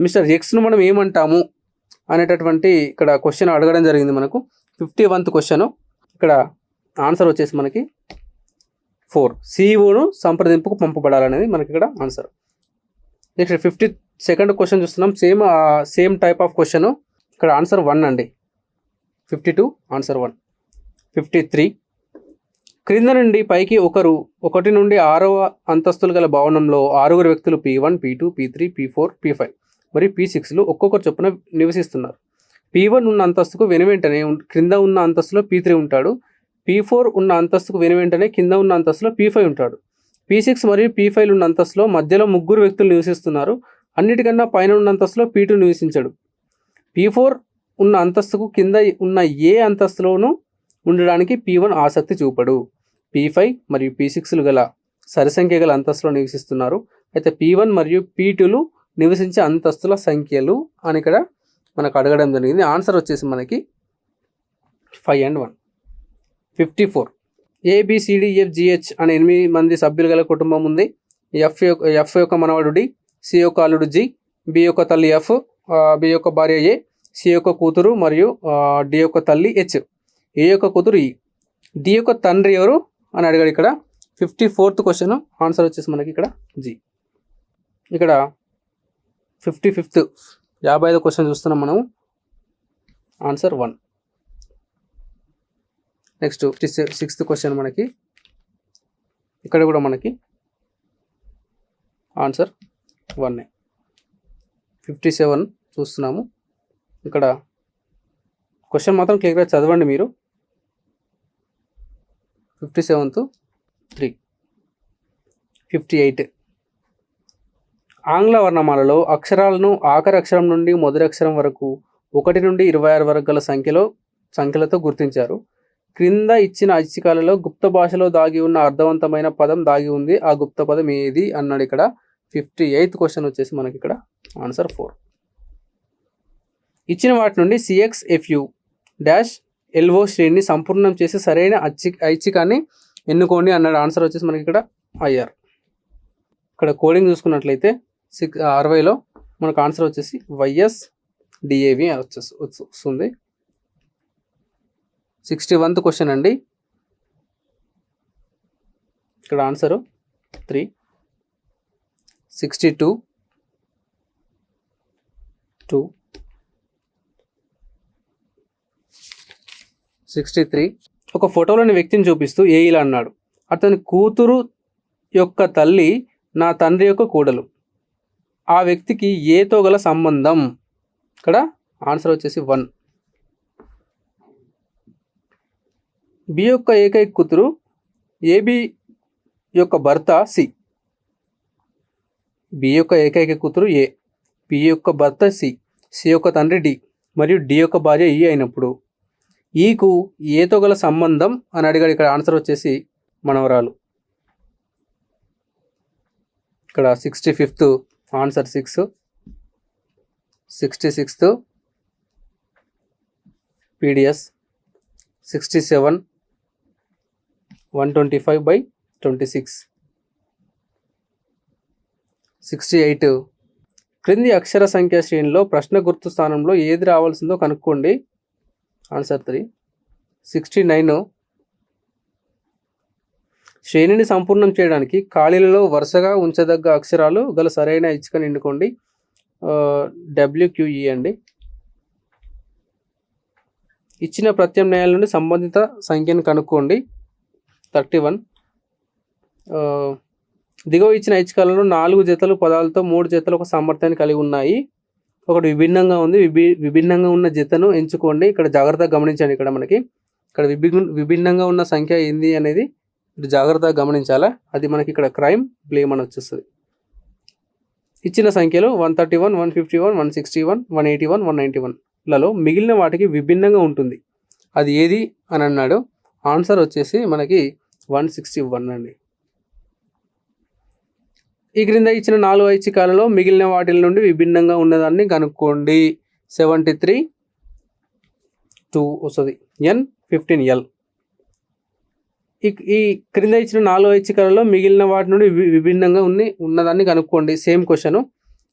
మిస్టర్ ఎక్స్ను మనం ఏమంటాము అనేటటువంటి ఇక్కడ క్వశ్చన్ అడగడం జరిగింది మనకు. 51th question. ఇక్కడ ఆన్సర్ వచ్చేసి మనకి 4. CEOను సంప్రదింపుకు పంపబడాలనేది మనకి ఇక్కడ ఆన్సర్. నెక్స్ట్ 52nd క్వశ్చన్ చూస్తున్నాం. Same type of question. ఇక్కడ ఆన్సర్ 1 అండి. 52 ఆన్సర్ 1. 53 క్రింద నుండి పైకి 1 నుండి 6వ అంతస్తులు గల భవనంలో 6 వ్యక్తులు P1, P2, P3, P4, P5 మరియు P6లు ఒక్కొక్కరు చొప్పున నివసిస్తున్నారు. P1 ఉన్న అంతస్తుకు వెనువెంటనే క్రింద ఉన్న అంతస్తులో P3 ఉంటాడు. P4 ఉన్న అంతస్తుకు వెనువెంటనే కింద ఉన్న అంతస్తులో P5 ఉంటాడు. P6 మరియు P5 ఉన్న అంతస్తులో మధ్యలో 3 వ్యక్తులు నివసిస్తున్నారు. అన్నిటికన్నా పైన ఉన్న అంతస్తులో P2 నివసించాడు. P4 ఉన్న అంతస్తుకు కింద ఉన్న ఏ అంతస్తులోనూ ఉండడానికి P1 ఆసక్తి చూపడు. P5 మరియు P6లు గల సరిసంఖ్య గల అంతస్తులో నివసిస్తున్నారు. అయితే P1 మరియు P2లు నివసించే అంతస్తుల సంఖ్యలు అని ఇక్కడ మనకు అడగడం జరిగింది. ఆన్సర్ వచ్చేసి మనకి 5 and 1. 54 ABCDFGH అనే 8 మంది సభ్యులు గల కుటుంబం ఉంది. F యొక్క మనవడు D, C యొక్క అల్లుడు G, B యొక్క తల్లి F, B యొక్క భార్య A, C యొక్క కూతురు మరియు D యొక్క తల్లి H, A యొక్క కూతురు E, D యొక్క తండ్రి ఎవరు అని అడిగాడు ఇక్కడ. 54th question. ఆన్సర్ వచ్చేసి మనకి ఇక్కడ G. ఇక్కడ 55th 55వ క్వశ్చన్ చూస్తున్నాం మనం. ఆన్సర్ 1. నెక్స్ట్ 56th క్వశ్చన్ మనకి. ఇక్కడ కూడా మనకి ఆన్సర్ 1. 57 చూస్తున్నాము. ఇక్కడ క్వశ్చన్ మాత్రం క్లియర్గా చదవండి మీరు. 57th 3. 58 ఆంగ్ల వర్ణమాలలో అక్షరాలను ఆఖరి అక్షరం నుండి మొదటి అక్షరం వరకు 1 నుండి 26 వరకు గల సంఖ్యలతో గుర్తించారు. క్రింద ఇచ్చిన ఐచ్ఛికాలలో గుప్త భాషలో దాగి ఉన్న అర్థవంతమైన పదం దాగి ఉంది. ఆ గుప్త పదం ఏది అన్నాడు ఇక్కడ. 58th క్వశ్చన్ వచ్చేసి మనకి ఇక్కడ ఆన్సర్ 4. ఇచ్చిన వాటి నుండి CXFU LO శ్రేణిని సంపూర్ణం చేసి సరైన ఐచ్ఛికాన్ని ఎన్నుకోండి అన్నాడు. ఆన్సర్ వచ్చేసి మనకి ఇక్కడ IR. ఇక్కడ కోడింగ్ చూసుకున్నట్లయితే 60లో మనకు ఆన్సర్ వచ్చేసి YSDAV వస్తుంది. 61th క్వశ్చన్ అండి. ఇక్కడ ఆన్సరు 3. 62 2. 63 ఒక ఫోటోలోని వ్యక్తిని చూపిస్తూ ఇలా అన్నాడు. అతని కూతురు యొక్క తల్లి నా తండ్రి యొక్క కోడలు. ఆ వ్యక్తికి ఏతో గల సంబంధం. ఇక్కడ ఆన్సర్ వచ్చేసి 1. B యొక్క ఏకైక కూతురు AB యొక్క భర్త C. B యొక్క ఏకైక కూతురు A, B యొక్క భర్త C, C యొక్క తండ్రి D మరియు D యొక్క భార్య E అయినప్పుడు ఈకు ఏతో గల సంబంధం అని అడిగాడు. ఇక్కడ ఆన్సర్ వచ్చేసి మనవరాలు. ఇక్కడ 65th ఆన్సర్ 6. 66th PDS. 67 125/26. 68 క్రింది అక్షర సంఖ్య శ్రేణిలో ప్రశ్న గుర్తు స్థానంలో ఏది రావాల్సిందో కనుక్కోండి. ఆన్సర్ 3. 69 శ్రేణిని సంపూర్ణం చేయడానికి ఖాళీలలో వరుసగా ఉంచదగ్గ అక్షరాలు గల సరైన ఐచ్ఛికను ఎన్నుకోండి. WQE అండి. ఇచ్చిన ప్రత్యామ్నాయాల నుండి సంబంధిత సంఖ్యను కనుక్కోండి. 31 దిగువ ఇచ్చిన ఐచ్ఛికాలలో 4 జతలు పదాలతో 3 జతలు ఒక సామర్థ్యాన్ని కలిగి ఉన్నాయి. ఒకటి విభిన్నంగా ఉంది. విభిన్నంగా ఉన్న జతను ఎంచుకోండి. ఇక్కడ జాగ్రత్తగా గమనించండి. ఇక్కడ మనకి ఇక్కడ విభిన్నంగా ఉన్న సంఖ్య ఏంది అనేది మీరు జాగ్రత్తగా గమనించాలా. అది మనకి ఇక్కడ క్రైమ్ బ్లేమ్ అని వచ్చేస్తుంది. ఇచ్చిన సంఖ్యలు 131, 151, 161, 181, 191లలో మిగిలిన వాటికి విభిన్నంగా ఉంటుంది. అది ఏది అని అన్నాడు. ఆన్సర్ వచ్చేసి మనకి 161 అండి. ఈ క్రింద ఇచ్చిన 4 ఐచ్ఛికాలలో మిగిలిన వాటిల నుండి విభిన్నంగా ఉన్నదాన్ని కనుక్కోండి. 73 2 వస్తుంది. N15L. ఈ క్రింద ఇచ్చిన 4 ఐచ్ఛికాలలో మిగిలిన వాటి నుండి విభిన్నంగా ఉన్నదాన్ని కనుక్కోండి. Same question.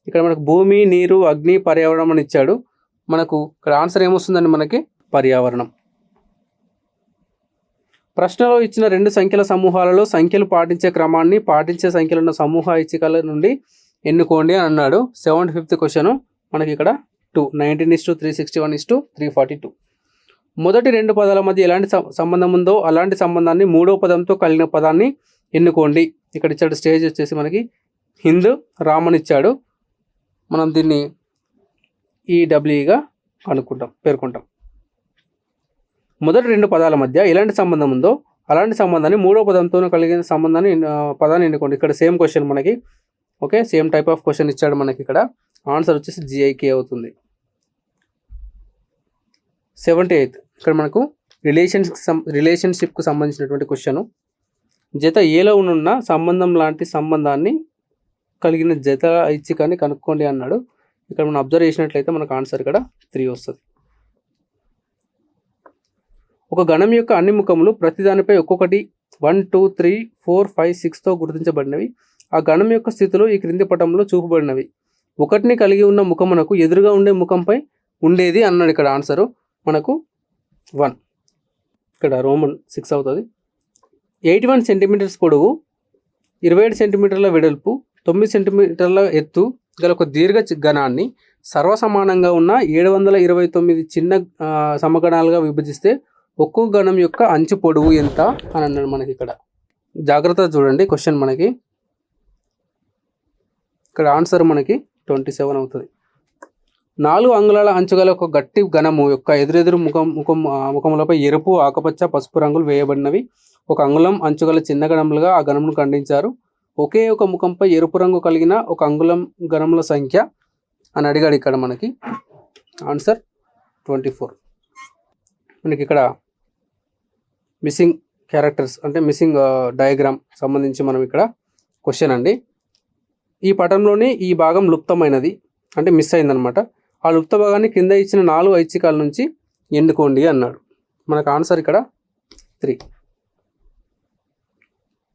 ఇక్కడ మనకు భూమి, నీరు, అగ్ని, పర్యావరణం అని ఇచ్చాడు. మనకు ఇక్కడ ఆన్సర్ ఏమొస్తుందండి? మనకి పర్యావరణం. ప్రశ్నలో ఇచ్చిన 2 సంఖ్యల సమూహాలలో సంఖ్యలు పాటించే క్రమాన్ని పాటించే సంఖ్యలున్న సమూహ ఐచ్ఛికాల నుండి ఎన్నుకోండి అని అన్నాడు. 75th క్వశ్చన్ మనకి ఇక్కడ 2, 19:361:342. మొదటి 2 పదాల మధ్య ఎలాంటి సంబంధం ఉందో అలాంటి సంబంధాన్ని మూడో పదంతో కలిగిన పదాన్ని ఎన్నుకోండి. ఇక్కడ ఇచ్చాడు స్టేజ్ వచ్చేసి మనకి హింద్, రామ్ అని ఇచ్చాడు. మనం దీన్ని ఈడబ్ల్యూగా పేర్కొంటాం. మొదటి 2 పదాల మధ్య ఎలాంటి సంబంధం ఉందో అలాంటి సంబంధాన్ని మూడో పదంతో కలిగిన పదాన్ని ఎన్నుకోండి. ఇక్కడ సేమ్ క్వశ్చన్ మనకి. Okay, same type of question ఇచ్చాడు మనకి. ఇక్కడ ఆన్సర్ వచ్చేసి GIK అవుతుంది. 78 ఇక్కడ మనకు రిలేషన్షిప్కు సంబంధించినటువంటి క్వశ్చన్. జత ఏలో ఉన్న సంబంధం లాంటి సంబంధాన్ని కలిగిన జత ఐచ్ఛికాన్ని కనుక్కోండి అన్నాడు. ఇక్కడ మనం అబ్జర్వ్ చేసినట్లయితే మనకు ఆన్సర్ ఇక్కడ 3 వస్తుంది. ఒక గణం యొక్క అన్ని ముఖములు ప్రతిదానిపై ఒక్కొక్కటి 1, 2, 3, 4, 5, 6తో గుర్తించబడినవి. ఆ గణం యొక్క స్థితులు ఈ క్రింది పటంలో చూపబడినవి. 1ని కలిగి ఉన్న ముఖమునకు ఎదురుగా ఉండే ముఖంపై ఉండేది అన్నాడు. ఇక్కడ ఆన్సరు మనకు 1. ఇక్కడ రోమన్ 6 అవుతుంది. 81 సెంటీమీటర్స్ పొడవు, 27 సెంటీమీటర్ల వెడల్పు, 9 సెంటీమీటర్ల ఎత్తు గల ఒక దీర్ఘ గణాన్ని సర్వసమానంగా ఉన్న 729 చిన్న సమగణాలుగా విభజిస్తే ఒక్కొక్క గణం యొక్క అంచు పొడవు ఎంత అని అన్నాడు మనకి. ఇక్కడ జాగ్రత్త చూడండి క్వశ్చన్ మనకి. ఇక్కడ ఆన్సర్ మనకి 27 అవుతుంది. 4 అంగుళాల అంచుగల ఒక గట్టి ఘనము యొక్క ఎదురెదురు ముఖములపై ఎరుపు, ఆకుపచ్చ, పసుపు రంగులు వేయబడినవి. 1 అంగుళం అంచుగల చిన్న గణములుగా ఆ గణమును ఖండించారు. ఒకే ఒక ముఖంపై ఎరుపు రంగు కలిగిన 1 అంగుళం గణముల సంఖ్య అని అడిగాడు. ఇక్కడ మనకి ఆన్సర్ 24. మనకి ఇక్కడ మిస్సింగ్ క్యారెక్టర్స్ అంటే మిస్సింగ్ డయాగ్రామ్ సంబంధించి మనం ఇక్కడ క్వశ్చన్ అండి. ఈ పటంలోని ఈ భాగం లుప్తమైనది అంటే మిస్ అయిందనమాట. ఆ లుప్త భాగాన్ని కింద ఇచ్చిన 4 ఐచ్ఛికాల నుంచి ఎన్నుకోండి అన్నాడు. మనకు ఆన్సర్ ఇక్కడ 3.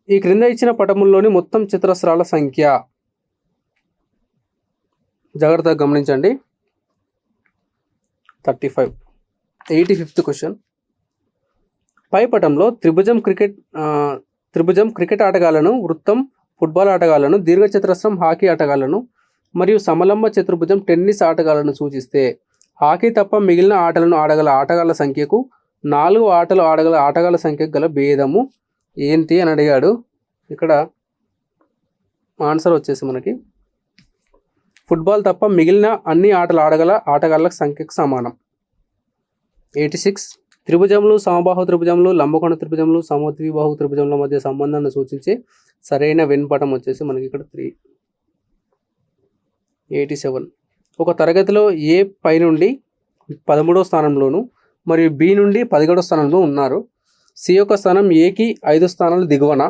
ఈ క్రింద ఇచ్చిన పటముల్లోని మొత్తం చతురస్రాల సంఖ్య జాగ్రత్తగా గమనించండి. 35. 85th question. పై పటంలో త్రిభుజం క్రికెట్ ఆటగాళ్లను, వృత్తం ఫుట్బాల్ ఆటగాళ్లను, దీర్ఘచతురస్రం హాకీ ఆటగాళ్లను మరియు సమలంబ చతుర్భుజం టెన్నిస్ ఆటగాళ్లను సూచిస్తే హాకీ తప్ప మిగిలిన ఆటలను ఆడగల ఆటగాళ్ల సంఖ్యకు 4 ఆటలు ఆడగల ఆటగాళ్ల సంఖ్యకు గల భేదము ఏంటి అని అడిగాడు. ఇక్కడ ఆన్సర్ వచ్చేసి మనకి ఫుట్బాల్ తప్ప మిగిలిన అన్ని ఆటలు ఆడగల ఆటగాళ్ల సంఖ్యకు సమానం. 86. త్రిభుజములు, సమబాహు త్రిభుజములు, లంబకోణ త్రిభుజములు, సమద్విబాహు త్రిభుజముల మధ్య సంబంధాన్ని సూచించే సరైన వెనుపటం వచ్చేసి మనకి ఇక్కడ 3. 87. ఒక తరగతిలో ఏ పై నుండి 13వ స్థానంలోను మరియు బి నుండి 11వ స్థానంలో ఉన్నారు. సి యొక్క స్థానం ఏకి 5 స్థానాలు దిగువన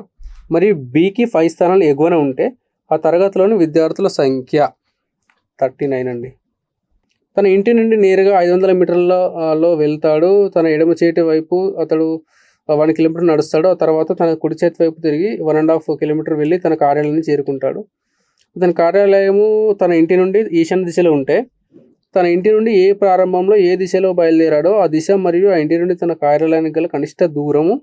మరియు బికి 5 స్థానాలు ఎగువన ఉంటే ఆ తరగతిలోని విద్యార్థుల సంఖ్య 39 అండి. తన ఇంటి నుండి నేరుగా 500 మీటర్లలో వెళ్తాడు. తన ఎడమ చేతి వైపు అతడు 1 కిలోమీటర్ నడుస్తాడు. ఆ తర్వాత తన కుడి చేతి వైపు తిరిగి 1.5 కిలోమీటర్ వెళ్ళి తన కార్యాలయాన్ని చేరుకుంటాడు. తన కార్యాలయము తన ఇంటి నుండి ఈశాన్య దిశలో ఉంటే తన ఇంటి నుండి ఏ ప్రారంభంలో ఏ దిశలో బయలుదేరాడో ఆ దిశ మరియు ఆ ఇంటి నుండి తన కార్యాలయానికి గల కనిష్ట దూరము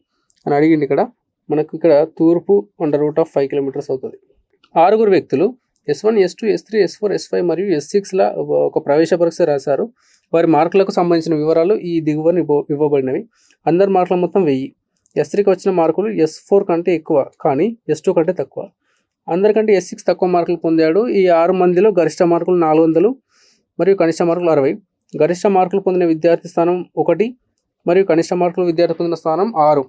అని అడిగింది. ఇక్కడ మనకు ఇక్కడ తూర్పు √5 కిలోమీటర్స్ అవుతుంది. 6 వ్యక్తులు S1, S2, S3, S4, S5 మరియు S6ల ఒక ప్రవేశ పరీక్ష రాశారు. వారి మార్కులకు సంబంధించిన వివరాలు ఈ దిగువన ఇవ్వబడినవి. అందరి మార్కుల మొత్తం 1000. S3కి వచ్చిన మార్కులు S4 కంటే ఎక్కువ కానీ S2 కంటే తక్కువ. అందరికంటే S6 తక్కువ మార్కులు పొందాడు. ఈ 6 మందిలో గరిష్ట మార్కులు 400 మరియు కనిష్ట మార్కులు 60. గరిష్ట మార్కులు పొందిన విద్యార్థి స్థానం 1 మరియు కనిష్ట మార్కులు విద్యార్థి పొందిన స్థానం 6.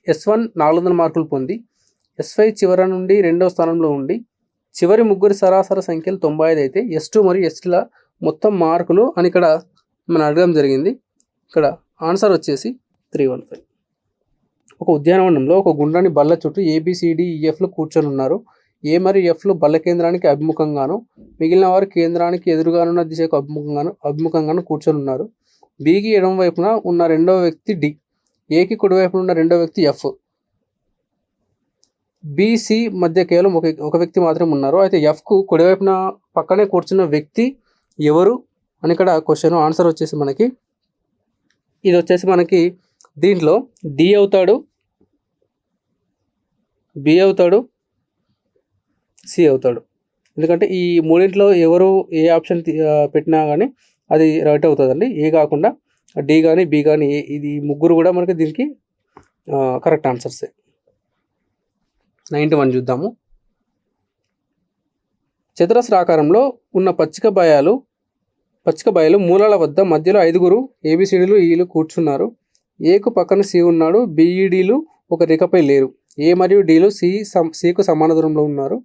S1 400 మార్కులు పొంది S5 చివర నుండి 2వ స్థానంలో ఉండి చివరి ముగ్గురి సరాసరి సంఖ్యలు 95 అయితే S2 మరియు S3ల మొత్తం మార్కులు అని ఇక్కడ మనం అడగడం జరిగింది. ఇక్కడ ఆన్సర్ వచ్చేసి 315. ఒక ఉద్యానవనంలో ఒక గుండ్రని బల్ల చుట్టూ ABCDEFలు కూర్చొని ఉన్నారు. A మరియు Fలు బల్ల కేంద్రానికి అభిముఖంగాను, మిగిలిన వారు కేంద్రానికి ఎదురుగానున్న దిశకు అభిముఖంగాను కూర్చొని ఉన్నారు. Bకి ఎడమ వైపున ఉన్న రెండవ వ్యక్తి D, Aకి కుడి వైపున ఉన్న రెండవ వ్యక్తి F, BC మధ్య కేవలం ఒక వ్యక్తి మాత్రమే ఉన్నారు. అయితే Fకు కుడివైపున పక్కనే కూర్చున్న వ్యక్తి ఎవరు అని ఇక్కడ క్వశ్చన్. ఆన్సర్ వచ్చేసి మనకి ఇది వచ్చేసి మనకి దీంట్లో D అవుతాడు, B అవుతాడు, C అవుతాడు. ఎందుకంటే ఈ మూడింట్లో ఎవరు ఏ ఆప్షన్ పెట్టినా కానీ అది రైట్ అవుతుందండి. ఏ కాకుండా D కానీ B కానీ ఇది ముగ్గురు కూడా మనకి దీనికి కరెక్ట్ ఆన్సర్సే. 91 చూద్దాము. చతురస్రాకారంలో ఉన్న పచ్చిక బయలు మూలాల వద్ద మధ్యలో 5 ABCDలు ఈలు కూర్చున్నారు. ఏకు పక్కన C ఉన్నాడు. BEDలు ఒక రేఖపై లేరు. A మరియు Dలు Cకు సమాన దూరంలో ఉన్నారు.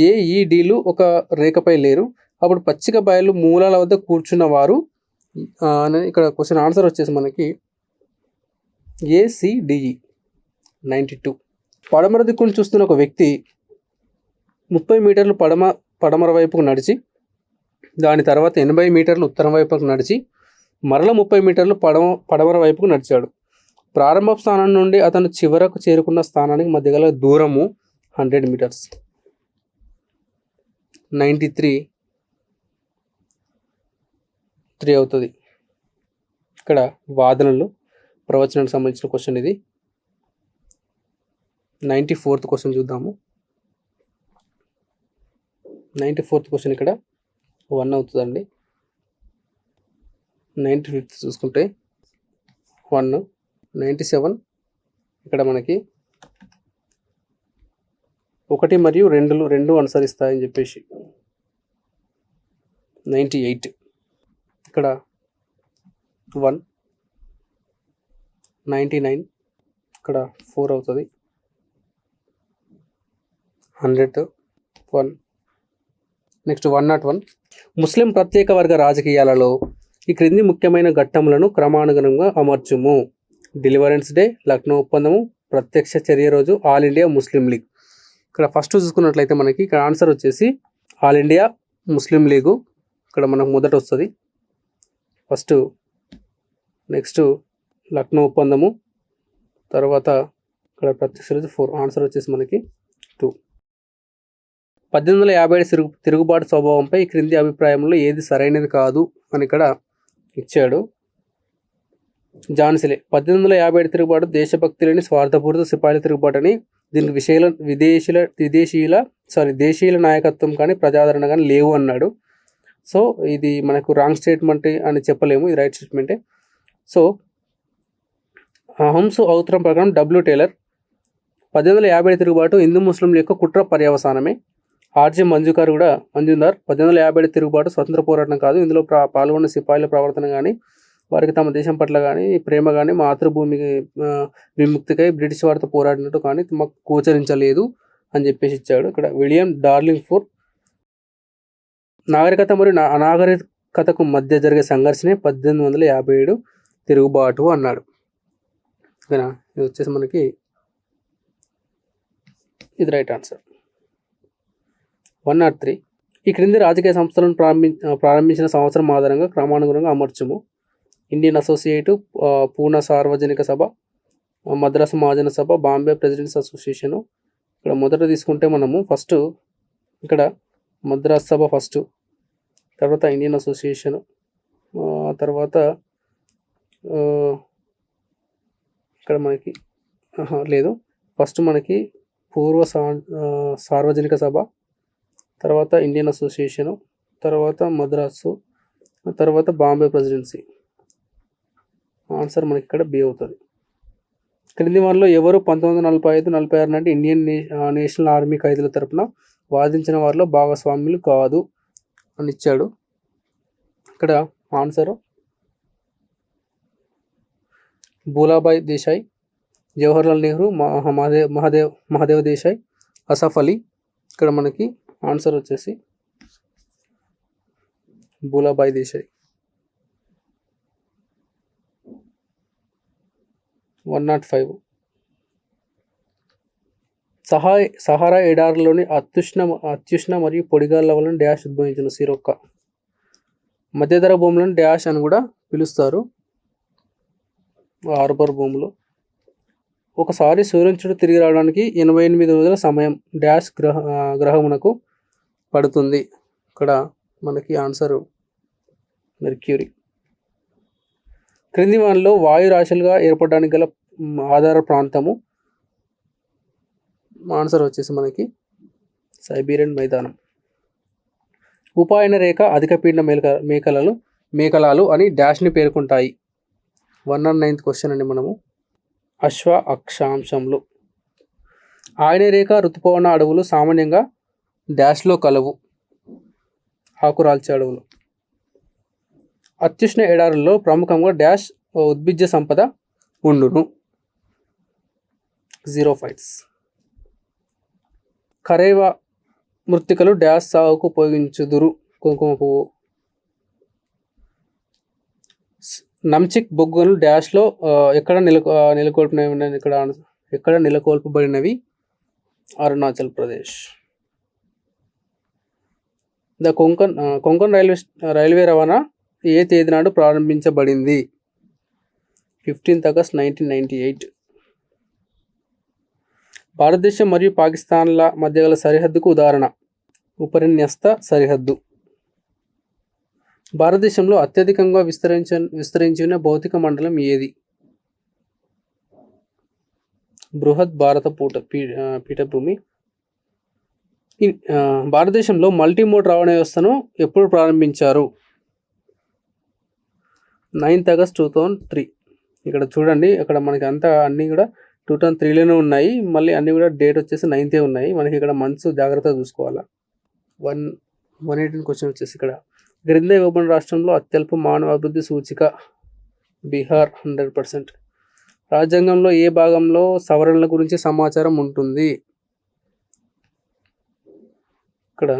AEDలు ఒక రేఖపై లేరు. అప్పుడు పచ్చిక బయలు మూలాల వద్ద కూర్చున్న వారు ఇక్కడ క్వశ్చన్ ఆన్సర్ వచ్చేసి మనకి ACDE. 92. పడమర దిక్కును చూస్తున్న ఒక వ్యక్తి 30 మీటర్లు పడమర వైపుకు నడిచి, దాని తర్వాత 80 మీటర్లు ఉత్తరం వైపుకు నడిచి, మరల 30 మీటర్లు పడమర వైపుకు నడిచాడు. ప్రారంభ స్థానం నుండి అతను చివరకు చేరుకున్న స్థానానికి మధ్య గల దూరము 100 మీటర్స్. 93 3 అవుతుంది. ఇక్కడ వాదనలు ప్రవచనానికి సంబంధించిన క్వశ్చన్ ఇది. 94th క్వశ్చన్ చూద్దాము. 94th క్వశ్చన్ ఇక్కడ 1 అవుతుందండి. 95th చూసుకుంటే 1. 97 ఇక్కడ మనకి 1 మరియు 2 అనుసరిస్తాయని చెప్పేసి. 98 ఇక్కడ 1. 99 ఇక్కడ 4 అవుతుంది. 100 1. నెక్స్ట్ 101. ముస్లిం ప్రత్యేక వర్గ రాజకీయాలలో ఈ క్రింది ముఖ్యమైన ఘట్టములను క్రమానుగుణంగా అమర్చుము. డెలివరెన్స్ డే, లక్నో ఒప్పందము, ప్రత్యక్ష చర్య రోజు, ఆల్ ఇండియా ముస్లిం లీగ్. ఇక్కడ ఫస్ట్ చూసుకున్నట్లయితే మనకి ఇక్కడ ఆన్సర్ వచ్చేసి ఆల్ ఇండియా ముస్లిం లీగు ఇక్కడ మనకు మొదట వస్తుంది ఫస్ట్. నెక్స్ట్ లక్నో ఒప్పందము, తర్వాత ఇక్కడ ప్రత్యక్ష రోజు 4. ఆన్సర్ వచ్చేసి మనకి 2. 1857 తిరుగుబాటు స్వభావంపై ఈ క్రింది అభిప్రాయంలో ఏది సరైనది కాదు అని ఇక్కడ ఇచ్చాడు. జాన్సిలే 1857 తిరుగుబాటు దేశభక్తి లేని స్వార్థపూరిత సిపాయిల తిరుగుబాటు అని, దీనికి దేశీయుల నాయకత్వం కానీ ప్రజాదరణ కానీ లేవు అన్నాడు. సో ఇది మనకు రాంగ్ స్టేట్మెంట్ అని చెప్పలేము, ఇది రైట్ స్టేట్మెంటే. సో హంసు ఔత్తరం ప్రకారం W. టేలర్ 1857 తిరుగుబాటు హిందూ ముస్లింల యొక్క కుట్ర పర్యవసానమే. ఆర్జే మంజుందార్ 1857 తిరుగుబాటు స్వతంత్ర పోరాటం కాదు, ఇందులో పాల్గొన్న సిపాయిల ప్రవర్తన కానీ, వారికి తమ దేశం పట్ల కానీ ప్రేమ కానీ, మాతృభూమి విముక్తికై బ్రిటిష్ వారితో పోరాడినట్టు కానీ మాకు గోచరించలేదు అని చెప్పేసి ఇచ్చాడు. ఇక్కడ విలియం డార్లింగ్ఫోర్డ్ నాగరికత మరియు అనాగరికతకు మధ్య జరిగే సంఘర్షణే 1857 తిరుగుబాటు అన్నాడు. ఓకేనా, ఇది వచ్చేసి మనకి ఇది రైట్ ఆన్సర్. 103. ఈ క్రింది రాజకీయ సంస్థలను ప్రారంభించిన సంవత్సరం ఆధారంగా క్రమానుగుణంగా అమర్చుము. ఇండియన్ అసోసియేటివ్, పూనా సార్వజనిక సభ, మద్రాసు మహాజన సభ, బాంబే ప్రెసిడెంట్స్ అసోసియేషను. ఇక్కడ మొదట తీసుకుంటే మనము ఫస్ట్ ఇక్కడ మద్రాసు సభ ఫస్ట్, తర్వాత ఇండియన్ అసోసియేషను, తర్వాత ఇక్కడ మనకి లేదు, ఫస్ట్ మనకి పూర్వ సార్వజనిక సభ, తర్వాత ఇండియన్ అసోసియేషను, తర్వాత మద్రాసు, తర్వాత బాంబే ప్రెసిడెన్సీ. ఆన్సర్ మనకి ఇక్కడ B అవుతుంది. క్రింది వారిలో ఎవరు 1945-46 నాటి ఇండియన్ నేషనల్ ఆర్మీ ఖైదీల తరపున వాదించిన వారిలో భాగస్వాములు కాదు అని ఇచ్చాడు. ఇక్కడ ఆన్సర్ భూలాభాయ్ దేశాయ్, జవహర్లాల్ నెహ్రూ, మహాదేవ్ దేశాయ్, అసఫ్ అలీ. ఇక్కడ మనకి ఆన్సర్ వచ్చేసి భూలాబాయి దేశాయ్. 105. సహారా ఎడారిలోని అత్యుష్ణ మరియు పొడిగాల వలన డాష్ ఉద్భవించిన సిరొక్క. మధ్యధర భూములను డాష్ అని కూడా పిలుస్తారు. హార్బర్ భూములు. ఒకసారి సూర్యుడు తిరిగి రావడానికి 88 రోజుల సమయం డాష్ గ్రహమునకు పడుతుంది. ఇక్కడ మనకి ఆన్సర్ మెర్క్యూరీ. క్రింది వానిలో వాయు రాశులుగా ఏర్పడడానికి గల ఆధార ప్రాంతము. ఆన్సర్ వచ్చేసి మనకి సైబీరియన్ మైదానం. ఉపాయన రేఖ అధిక పీడన మేకలాలు అని డాష్ని పేర్కొంటాయి. 109th క్వశ్చన్ అండి. మనము అశ్వ అక్షాంశంలో ఆయన రేఖ ఋతుపవన అడవులు సామాన్యంగా డాష్లో కలవు. ఆకురాల్చే అడవులు. అత్యుష్ణ ఎడారుల్లో ప్రముఖంగా డాష్ ఉద్భిజ్జ సంపద ఉండును. 0 ఫైట్స్. కరేవా మృత్తికలు డాష్ సాగుకు ఉపయోగించుదురు. కుంకుమ పువ్వు. నమ్చిక్ బొగ్గులు డాష్లో ఎక్కడ నెలకొల్పబడినవి? అరుణాచల్ ప్రదేశ్. ద కొంకన్ రైల్వే రవాణా ఏ తేదీ నాడు ప్రారంభించబడింది? 15th August 1998. భారతదేశం మరియు పాకిస్తాన్ల మధ్య గల సరిహద్దుకు ఉదాహరణ ఉపరిన్యస్త సరిహద్దు. భారతదేశంలో అత్యధికంగా విస్తరించిన భౌతిక మండలం ఏది? బృహత్ భారత పీఠభూమి. భారతదేశంలో మల్టీమోడ్ రవాణా వ్యవస్థను ఎప్పుడు ప్రారంభించారు? 9th August 2003. ఇక్కడ చూడండి, అక్కడ మనకి అంతా అన్నీ కూడా 2003లోనే ఉన్నాయి. మళ్ళీ అన్నీ కూడా డేట్ వచ్చేసి 9th ఉన్నాయి. మనకి ఇక్కడ మంత్స్ జాగ్రత్తగా చూసుకోవాలా. 118 క్వశ్చన్ వచ్చేసి ఇక్కడ క్రింద ఇవ్వబడిన రాష్ట్రంలో అత్యల్ప మానవ అభివృద్ధి సూచిక బీహార్ 100%. రాజ్యాంగంలో ఏ భాగంలో సవరణల గురించి సమాచారం ఉంటుంది? ఇక్కడ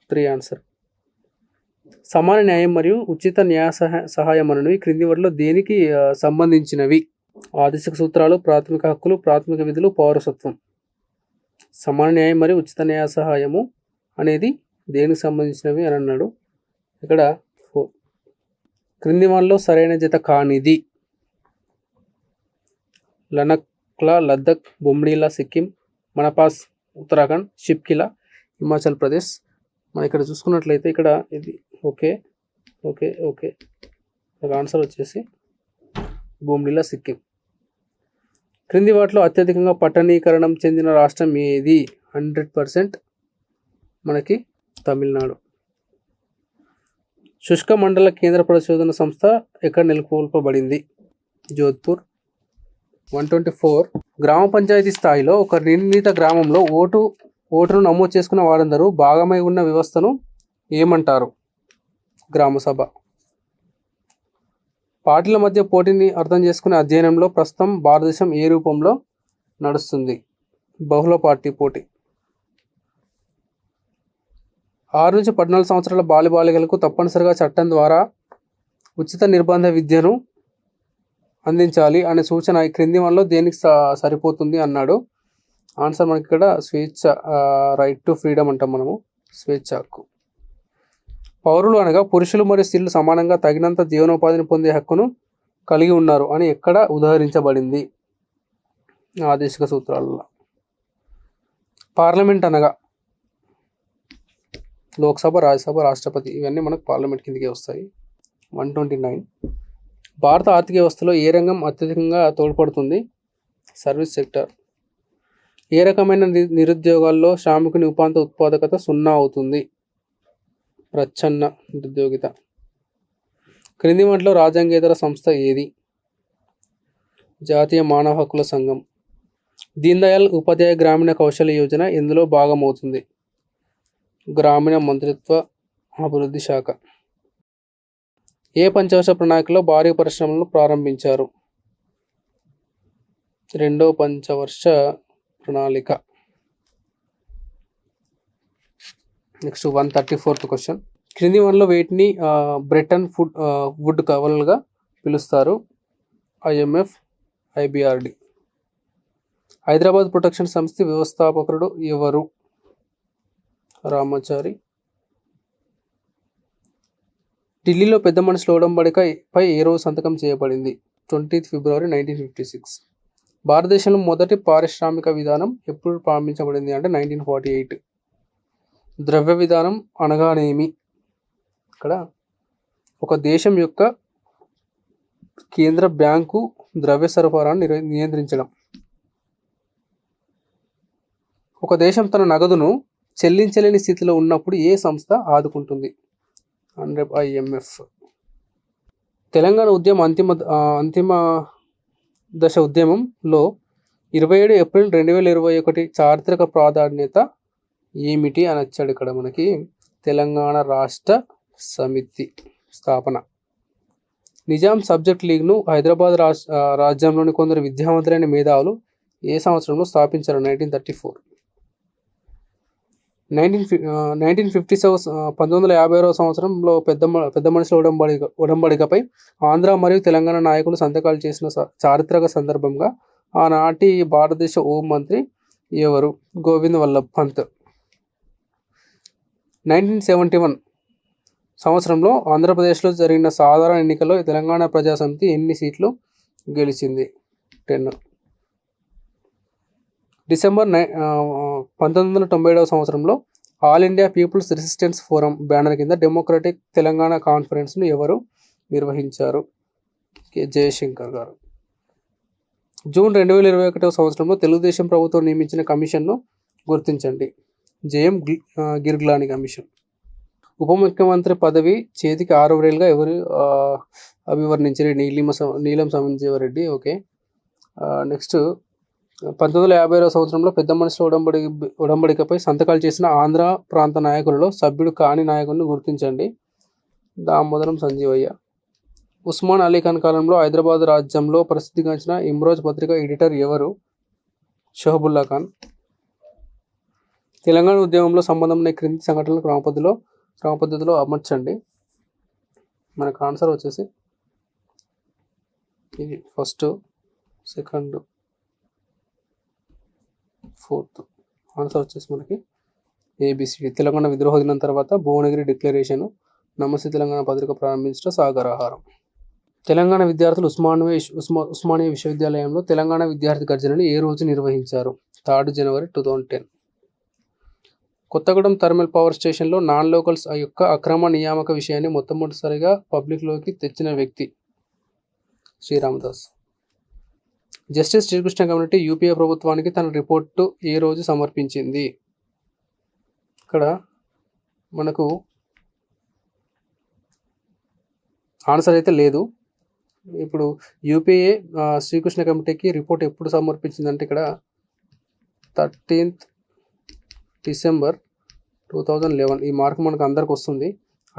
3 ఆన్సర్. సమాన న్యాయం మరియు ఉచిత న్యాయ సహాయం అనేవి క్రింది వాటిలో దేనికి సంబంధించినవి? ఆదేశిక సూత్రాలు, ప్రాథమిక హక్కులు, ప్రాథమిక విధులు, పౌరసత్వం. సమాన న్యాయం మరియు ఉచిత న్యాయ సహాయము అనేది దేనికి సంబంధించినవి అని అన్నాడు. ఇక్కడ 4. క్రింది వానిలో సరైన జత కానిది? లనక్లా లద్దక్, బొమ్మిడిలా సిక్కిం, మనపాస్ ఉత్తరాఖండ్, షిప్కిలా హిమాచల్ ప్రదేశ్. మనం ఇక్కడ చూసుకున్నట్లయితే ఇక్కడ ఇది ఓకే. ఆన్సర్ వచ్చేసి బొమ్మిడిలా సిక్కిం. క్రింది వాటిలో అత్యధికంగా పట్టణీకరణం చెందిన రాష్ట్రం ఏది? 100% మనకి తమిళనాడు. శుష్క మండల కేంద్ర పరిశోధన సంస్థ ఎక్కడ నెలకొల్పబడింది? జోధ్పూర్. 124. గ్రామ పంచాయతీ స్థాయిలో ఒక నిర్ణీత గ్రామంలో ఓటును నమోదు చేసుకున్న వారందరూ భాగమై ఉన్న వ్యవస్థను ఏమంటారు? గ్రామసభ. పార్టీల మధ్య పోటీని అర్థం చేసుకునే అధ్యయనంలో ప్రస్తుతం భారతదేశం ఏ రూపంలో నడుస్తుంది? బహుళ పార్టీ పోటీ. 6 నుంచి 14 సంవత్సరాల బాలికలకు తప్పనిసరిగా చట్టం ద్వారా ఉచిత నిర్బంధ విద్యను అందించాలి అనే సూచన ఈ క్రింది వల్ల దేనికి సరిపోతుంది అన్నాడు. ఆన్సర్ మనకి ఇక్కడ స్వేచ్ఛ, రైట్ టు ఫ్రీడమ్ అంటాం మనము, స్వేచ్ఛ హక్కు. పౌరులు అనగా పురుషులు మరియు స్త్రీలు సమానంగా తగినంత జీవనోపాధిని పొందే హక్కును కలిగి ఉన్నారు అని ఎక్కడ ఉదహరించబడింది? ఆదేశిక సూత్రాలలో. పార్లమెంట్ అనగా లోక్సభ, రాజ్యసభ, రాష్ట్రపతి. ఇవన్నీ మనకు పార్లమెంట్ కిందకే వస్తాయి. 129. భారత ఆర్థిక వ్యవస్థలో ఏ రంగం అత్యధికంగా తోడ్పడుతుంది? Service sector. ఏ రకమైన నిరుద్యోగాల్లో శ్రామికుని ఉపాంత ఉత్పాదకత 0 అవుతుంది? ప్రచ్ఛన్న నిరుద్యోగిత. క్రింది వాటిలో రాజ్యాంగేతర సంస్థ ఏది? జాతీయ మానవ హక్కుల సంఘం. దీన్ దయాళ్ ఉపాధ్యాయ గ్రామీణ కౌశల్య యోజన ఎందులో భాగమవుతుంది? గ్రామీణ మంత్రిత్వ అభివృద్ధి శాఖ. ఏ పంచవర్ష ప్రణాళికలో భారీ పరిశ్రమలను ప్రారంభించారు? 2వ పంచవర్ష ప్రణాళిక. Next 134th question. క్రింది వన్లో వేటిని బ్రెటన్ వుడ్ కవలలుగా పిలుస్తారు? IMF, IBRD. హైదరాబాద్ ప్రొటెక్షన్ సంస్థ వ్యవస్థాపకుడు ఎవరు? రామాచారి. ఢిల్లీలో పెద్ద మనుషుల ఉడంబడికపై ఏ రోజు సంతకం చేయబడింది? 20th February 1956. భారతదేశంలో మొదటి పారిశ్రామిక విధానం ఎప్పుడు ప్రారంభించబడింది అంటే 1948. ద్రవ్య విధానం అనగానేమి? ఇక్కడ ఒక దేశం యొక్క కేంద్ర బ్యాంకు ద్రవ్య సరఫరాను నియంత్రించడం. ఒక దేశం తన నగదును చెల్లించలేని స్థితిలో ఉన్నప్పుడు ఏ సంస్థ ఆదుకుంటుంది? IMF. తెలంగాణ ఉద్యమం అంతిమ దశ ఉద్యమంలో 27 ఏప్రిల్ 2021 చారిత్రక ప్రాధాన్యత ఏమిటి అని వచ్చాడు ఇక్కడ మనకి. తెలంగాణ రాష్ట్ర సమితి స్థాపన. నిజాం సబ్జెక్ట్ లీగ్ను హైదరాబాద్ రాజ్యంలోని కొందరు విద్యావంతులైన మేధావులు ఏ సంవత్సరంలో స్థాపించారు? 1934. 1950వ సంవత్సరంలో పెద్ద మనుషుల ఉడంబడికపై ఆంధ్ర మరియు తెలంగాణ నాయకులు సంతకాలు చేసిన చారిత్రక సందర్భంగా ఆనాటి భారతదేశ హోం మంత్రి ఎవరు? గోవింద్ వల్లభ్ పంత్. 1971 సంవత్సరంలో ఆంధ్రప్రదేశ్లో జరిగిన సాధారణ ఎన్నికల్లో తెలంగాణ ప్రజాసమితి ఎన్ని సీట్లు గెలిచింది? 10. డిసెంబర్ 1997 సంవత్సరంలో all India people's resistance forum banner కింద డెమోక్రటిక్ తెలంగాణ కాన్ఫరెన్స్ను ఎవరు నిర్వహించారు? జయశంకర్ గారు. జూన్ 2021 సంవత్సరంలో తెలుగుదేశం ప్రభుత్వం నియమించిన కమిషన్ను గుర్తించండి. J M Girglani commission. ఉప ముఖ్యమంత్రి పదవి చేతికి 6 వేలుగా ఎవరు అభివర్ణించారు? నీలం సంజీవరెడ్డి. ఓకే. నెక్స్ట్ 1950వ సంవత్సరంలో పెద్ద మనుషుల ఉడంబడికపై సంతకాలు చేసిన ఆంధ్ర ప్రాంత నాయకులలో సభ్యుడు కాని నాయకుడిని గుర్తించండి. దామోదరం సంజీవయ్య. ఉస్మాన్ అలీ ఖాన్ కాలంలో హైదరాబాద్ రాజ్యంలో ప్రసిద్ధిగాంచిన ఇమ్రోజ్ పత్రిక ఎడిటర్ ఎవరు? షహబుల్లా ఖాన్. తెలంగాణ ఉద్యమంలో సంబంధం ఉన్న క్రింది సంఘటనలు క్రమపద్ధతిలో అమర్చండి. మనకు ఆన్సర్ వచ్చేసి ఇది ఫస్ట్, సెకండ్, ఫోర్త్. ఆన్సర్ వచ్చేసి మనకి ABCD. తెలంగాణ విద్రోహ దినం తర్వాత భువనగిరి డిక్లరేషన్, నమస్తే తెలంగాణ పత్రిక ప్రారంభించడం, సాగరాహారం. తెలంగాణ విద్యార్థులు ఉస్మానియా విశ్వవిద్యాలయంలో తెలంగాణ విద్యార్థి గర్జనని ఏ రోజు నిర్వహించారు? 3rd January 2010. Kothagudem thermal power స్టేషన్లో నాన్ లోకల్స్ యొక్క అక్రమ నియామక విషయాన్ని మొట్టమొదటిసారిగా పబ్లిక్లోకి తెచ్చిన వ్యక్తి? Sriramadas. Justice Srikrishna committee UPA ప్రభుత్వానికి తన రిపోర్టు ఏ రోజు సమర్పించింది? ఇక్కడ మనకు ఆన్సర్ అయితే లేదు. ఇప్పుడు UPA శ్రీకృష్ణ కమిటీకి రిపోర్ట్ ఎప్పుడు సమర్పించిందంటే ఇక్కడ 13th December 2011. ఈ మార్క్ మనకు అందరికి వస్తుంది.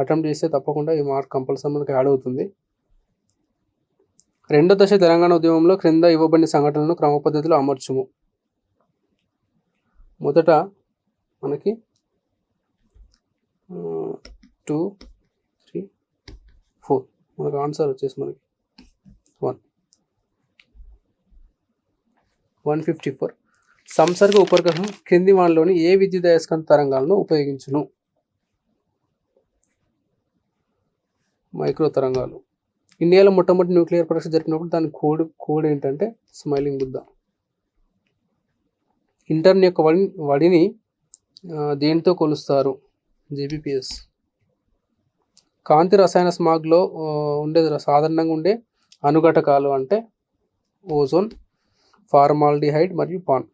అటెంప్ట్ చేస్తే తప్పకుండా ఈ మార్క్ కంపల్సరీ మనకు యాడ్ అవుతుంది. రెండో దశ తెలంగాణ ఉద్యమంలో క్రింద ఇవ్వబడిన సంఘటనలను క్రమపద్ధతిలో అమర్చుము. మొదట మనకి 2, 3, 4. మనకు ఆన్సర్ వచ్చేసి మనకి 154. సంసర్గ ఉపగ్రహం క్రింది వానిలోని ఏ విద్యుదయస్కాంత తరంగాలను ఉపయోగించును? మైక్రో తరంగాలు. ఇండియాలో మొట్టమొదటి న్యూక్లియర్ పరీక్ష జరిపినప్పుడు దాని కోడ్ ఏంటంటే స్మైలింగ్ బుద్ధ. ఇంటర్న్ యొక్క వడిని దేనితో కొలుస్తారు? JBPS. కాంతి రసాయన స్మాగ్లో సాధారణంగా ఉండే అనుఘటకాలు అంటే ఓజోన్, ఫార్మాల్డిహైడ్ మరియు పాన్.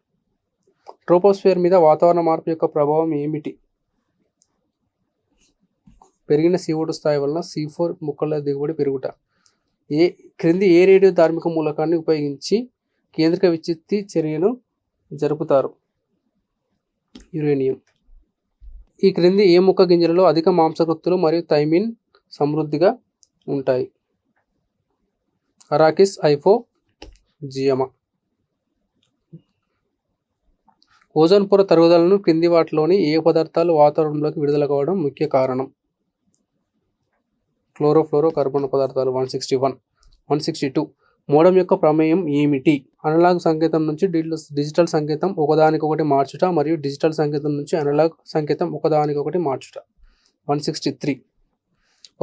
ట్రోపోస్ఫియర్ మీద వాతావరణ మార్పు యొక్క ప్రభావం ఏమిటి? పెరిగిన CO2 స్థాయి వలన C4 మొక్కల దిగుబడి పెరుగుట. క్రింది ఏ రేడియో ధార్మిక మూలకాన్ని ఉపయోగించి కేంద్రక విచ్ఛిత్తి చర్యను జరుపుతారు? యురేనియం. ఈ క్రింది ఏ మొక్క గింజలలో అధిక మాంసకృత్తులు మరియు థైమిన్ సమృద్ధిగా ఉంటాయి? అరాకిస్, ఐఫో, జియమా. ఓజోన్ పొర తరుగుదలను క్రింది వాటిలోని ఏ పదార్థాలు వాతావరణంలోకి విడుదల కావడం ముఖ్య కారణం? క్లోరోఫ్లోరో కార్బన్ పదార్థాలు. 162. మోడెం యొక్క ప్రమేయం ఏమిటి? అనలాగ్ సంకేతం నుంచి డిజిటల్ సంకేతం ఒకదానికొకటి మార్చుట మరియు డిజిటల్ సంకేతం నుంచి అనలాగ్ సంకేతం ఒకదానికొకటి మార్చుట. 163.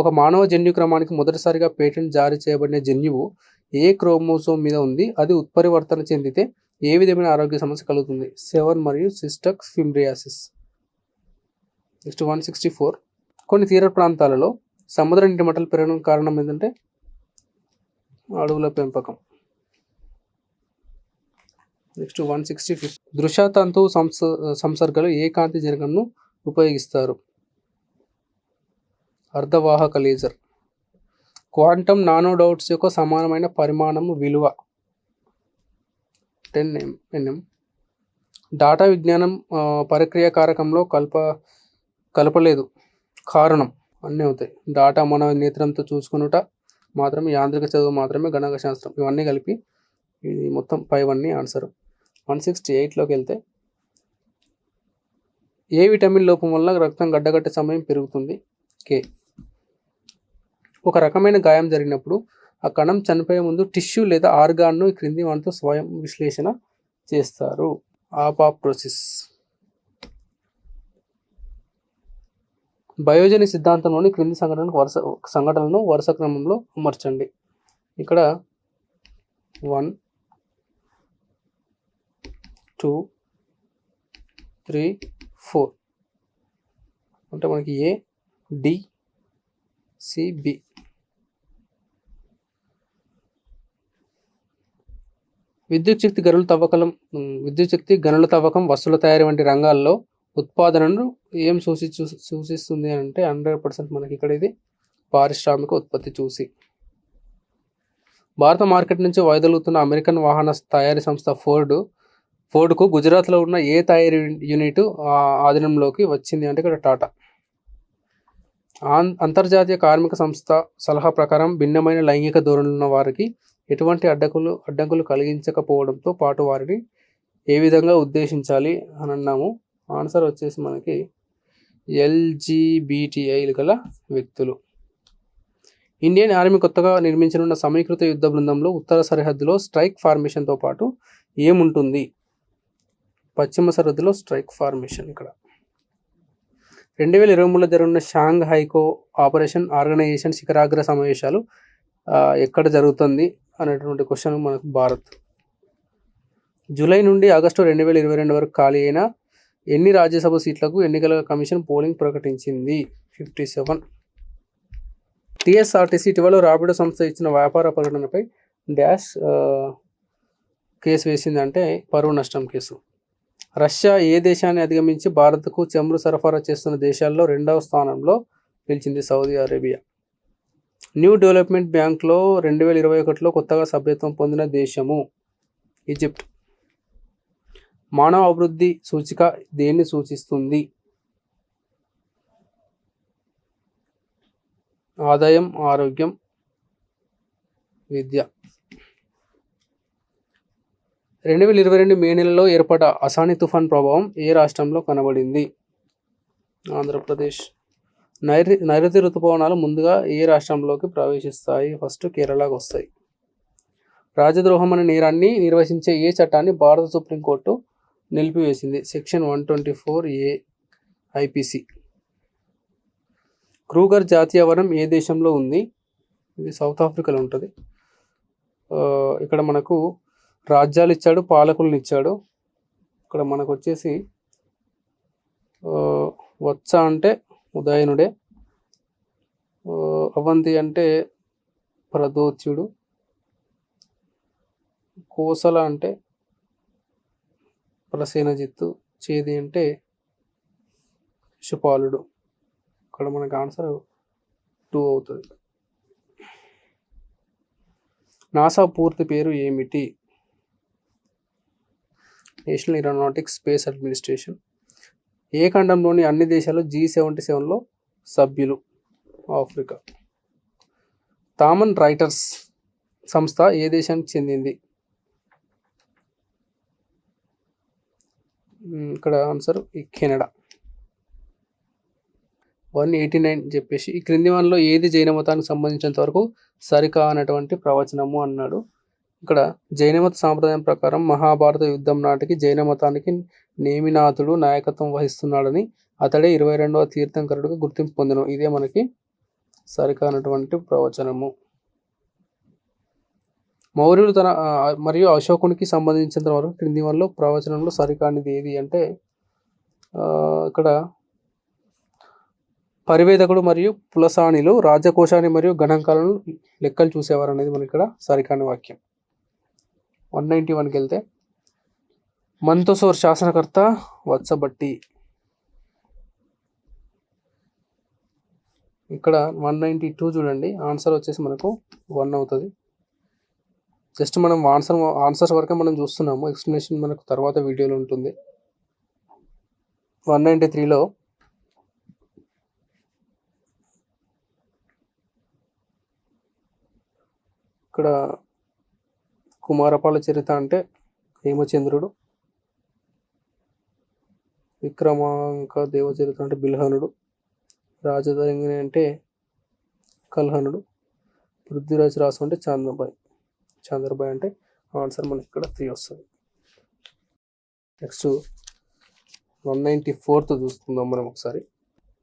ఒక మానవ జన్యు క్రమానికి మొదటిసారిగా పేటెంట్ జారీ చేయబడిన జన్యువు ఏ క్రోమోసోమ్ మీద ఉంది? అది ఉత్పరివర్తన చెందితే ఏ విధమైన ఆరోగ్య సమస్య కలుగుతుంది? 7 మరియు సిస్టక్స్ ఫిబ్రియాసిస్. నెక్స్ట్ 164. కొన్ని తీర ప్రాంతాలలో సముద్ర నీటి మట్టలు పెరగడం కారణం ఏంటంటే అడవుల పెంపకం. నెక్స్ట్ 165. దృశ్యతంతు సంసర్గలు ఏ కాంతి జరగను ఉపయోగిస్తారు? అర్ధవాహక లేజర్. క్వాంటమ్ నానో డౌట్స్ యొక్క సమానమైన పరిమాణం విలువ 10 nm. డాటా విజ్ఞానం ప్రక్రియ కారకంలో కలపలేదు కారణం అన్నీ అవుతాయి. డాటా మన నేత్రంతో చూసుకునుట మాత్రమే, యాంత్రిక చదువు మాత్రమే, గణక శాస్త్రం, ఇవన్నీ కలిపి ఇది మొత్తం 5 ఆన్సర్. 168లోకి వెళ్తే ఏ విటమిన్ లోపం వల్ల రక్తం గడ్డగట్టే సమయం పెరుగుతుంది? కే. ఒక రకమైన గాయం జరిగినప్పుడు ఆ కణం చనిపోయే ముందు టిష్యూ లేదా ఆర్గాన్ను క్రింది వాటితో స్వయం విశ్లేషణ చేస్తారు. అపాప్టోసిస్. బయోజెని సిద్ధాంతంలోని క్రింది సంఘటనలను వరుస క్రమంలో అమర్చండి. ఇక్కడ 1, 2, 3, 4 అంటే మనకి ఏ, డి, సి, బి. విద్యుత్ శక్తి గనుల తవ్వకం, వస్తువుల తయారీ వంటి రంగాల్లో ఉత్పాదనను ఏం సూచిస్తుంది అంటే 100% మనకి ఇక్కడ ఇది పారిశ్రామిక ఉత్పత్తి చూసి. భారత మార్కెట్ నుంచి వైదొలుగుతున్న అమెరికన్ వాహన తయారీ సంస్థ ఫోర్డ్కు గుజరాత్లో ఉన్న ఏ తయారీ యూనిట్ ఆధీనంలోకి వచ్చింది అంటే ఇక్కడ టాటా. అంతర్జాతీయ కార్మిక సంస్థ సలహా ప్రకారం భిన్నమైన లైంగిక ధోరణులున్న వారికి ఎటువంటి అడ్డంకులు కలిగించకపోవడంతో పాటు వారిని ఏ విధంగా ఉద్దేశించాలి అని అన్నాము. ఆన్సర్ వచ్చేసి మనకి LGBTI గల వ్యక్తులు. ఇండియన్ ఆర్మీ కొత్తగా నిర్మించనున్న సమీకృత యుద్ధ బృందంలో ఉత్తర సరిహద్దులో స్ట్రైక్ ఫార్మేషన్తో పాటు ఏముంటుంది? పశ్చిమ సరిహద్దులో స్ట్రైక్ ఫార్మేషన్. ఇక్కడ 2023లో జరుగుతున్న షాంఘై కోఆపరేషన్ ఆర్గనైజేషన్ శిఖరాగ్ర సమావేశాలు ఎక్కడ జరుగుతుంది అనేటువంటి క్వశ్చన్ మనకు భారత్. జూలై నుండి ఆగస్టు 2022 వరకు ఖాళీ అయిన ఎన్ని రాజ్యసభ సీట్లకు ఎన్నికల కమిషన్ పోలింగ్ ప్రకటించింది? 57. TSRTC ఇటీవల రాపిడో సంస్థ ఇచ్చిన వ్యాపార ప్రకటనపై డాష్ కేసు వేసింది అంటే పరువు నష్టం కేసు. రష్యా ఏ దేశాన్ని అధిగమించి భారత్కు చమురు సరఫరా చేస్తున్న దేశాల్లో 2వ స్థానంలో నిలిచింది? Saudi Arabia. న్యూ డెవలప్మెంట్ బ్యాంక్లో 2021లో కొత్తగా సభ్యత్వం పొందిన దేశము? ఈజిప్ట్. మానవ అభివృద్ధి సూచిక దేన్ని సూచిస్తుంది? ఆదాయం, ఆరోగ్యం, విద్య. 2022 మే నెలలో ఏర్పడ్డ అసాని తుఫాన్ ప్రభావం ఏ రాష్ట్రంలో కనబడింది? ఆంధ్రప్రదేశ్. నైరుతి ఋతుపవనాలు ముందుగా ఏ రాష్ట్రంలోకి ప్రవేశిస్తాయి? ఫస్ట్ కేరళకు వస్తాయి. రాజద్రోహం అనే నేరాన్ని నిర్వహించే ఏ చట్టాన్ని భారత సుప్రీంకోర్టు నిలిపివేసింది? Section 124A IPC. క్రూగర్ జాతీయ వనం ఏ దేశంలో ఉంది? ఇది సౌత్ ఆఫ్రికాలో ఉంటుంది. ఇక్కడ మనకు రాజ్యాలు ఇచ్చాడు, పాలకులను ఇచ్చాడు. ఇక్కడ మనకు వచ్చేసి వత్స అంటే ఉదయనుడే, అవంతి అంటే ప్రదోత్యుడు, కోసల అంటే ప్రసేనజిత్తు, చేది అంటే శిశుపాలుడు. ఇక్కడ మనకు ఆన్సర్ 2 అవుతుంది. నాసా పూర్తి పేరు ఏమిటి? National Aeronautics Space Administration. ఏ ఖండంలోని అన్ని దేశాలు G77లో సభ్యులు? ఆఫ్రికా. థామన్ రైటర్స్ సంస్థ ఏ దేశానికి చెందింది? ఇక్కడ ఆన్సర్ ఈ కెనడా. 189 చెప్పేసి ఈ క్రింది వానిలో ఏది జైన మతానికి సంబంధించినంత వరకు సరికానటువంటి ప్రవచనము అన్నాడు. ఇక్కడ జైనమత సాంప్రదాయం ప్రకారం మహాభారత యుద్ధం నాటికి జైన మతానికి నేమినాథుడు నాయకత్వం వహిస్తున్నాడని, అతడే 22వ తీర్థంకరుడుగా గుర్తింపు పొందను. ఇదే మనకి సరికానటువంటి ప్రవచనము. మౌర్యులు మరియు అశోకునికి సంబంధించినంత వరకు క్రింది వానిలో ప్రవచనంలో సరికానిది ఏది అంటే ఇక్కడ పరివేదకుడు మరియు పులసానిలు రాజకోశాన్ని మరియు గణాంకాలను లెక్కలు చూసేవారు అనేది మనకి ఇక్కడ సరికాని వాక్యం. 191కి వెళ్తే మంతసోర్ శాసనకర్త వత్సబట్టి. ఇక్కడ 192 చూడండి, ఆన్సర్ వచ్చేసి మనకు 1 అవుతుంది. జస్ట్ మనం ఆన్సర్స్ వరకే మనం చూస్తున్నాము, ఎక్స్ప్లెనేషన్ మనకు తర్వాత వీడియోలో ఉంటుంది. 193లో ఇక్కడ కుమారపాల చరిత అంటే హేమచంద్రుడు, విక్రమాంక దేవచరిత అంటే బిల్హనుడు, రాజధాని అంటే కల్హనుడు, పృథ్వీరాజ్ రాసు అంటే చంద్రబాయ్ అంటే ఆన్సర్ మనకి ఇక్కడ 3 వస్తుంది. నెక్స్ట్ 194th చూసుకుందాం మనం ఒకసారి.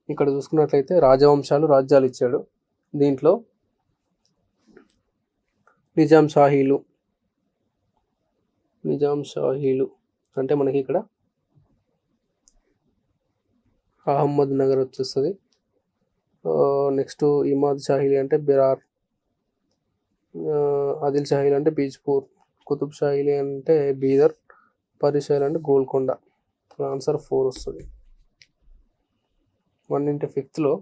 ఇక్కడ చూసుకున్నట్లయితే రాజవంశాలు రాజ్యాలు ఇచ్చాడు. దీంట్లో నిజాం షాహీలు అంటే మనకి ఇక్కడ అహ్మద్ నగర్ వచ్చేస్తుంది. నెక్స్ట్ ఇమాద్ షాహీలు అంటే బెరార్, ఆదిల్ షాహీలు అంటే బీజ్పూర్, కుతుబ్ షాహీలు అంటే బీదర్, పరిషాయిలు అంటే గోల్కొండ. ఆన్సర్ 4 వస్తుంది. 195లో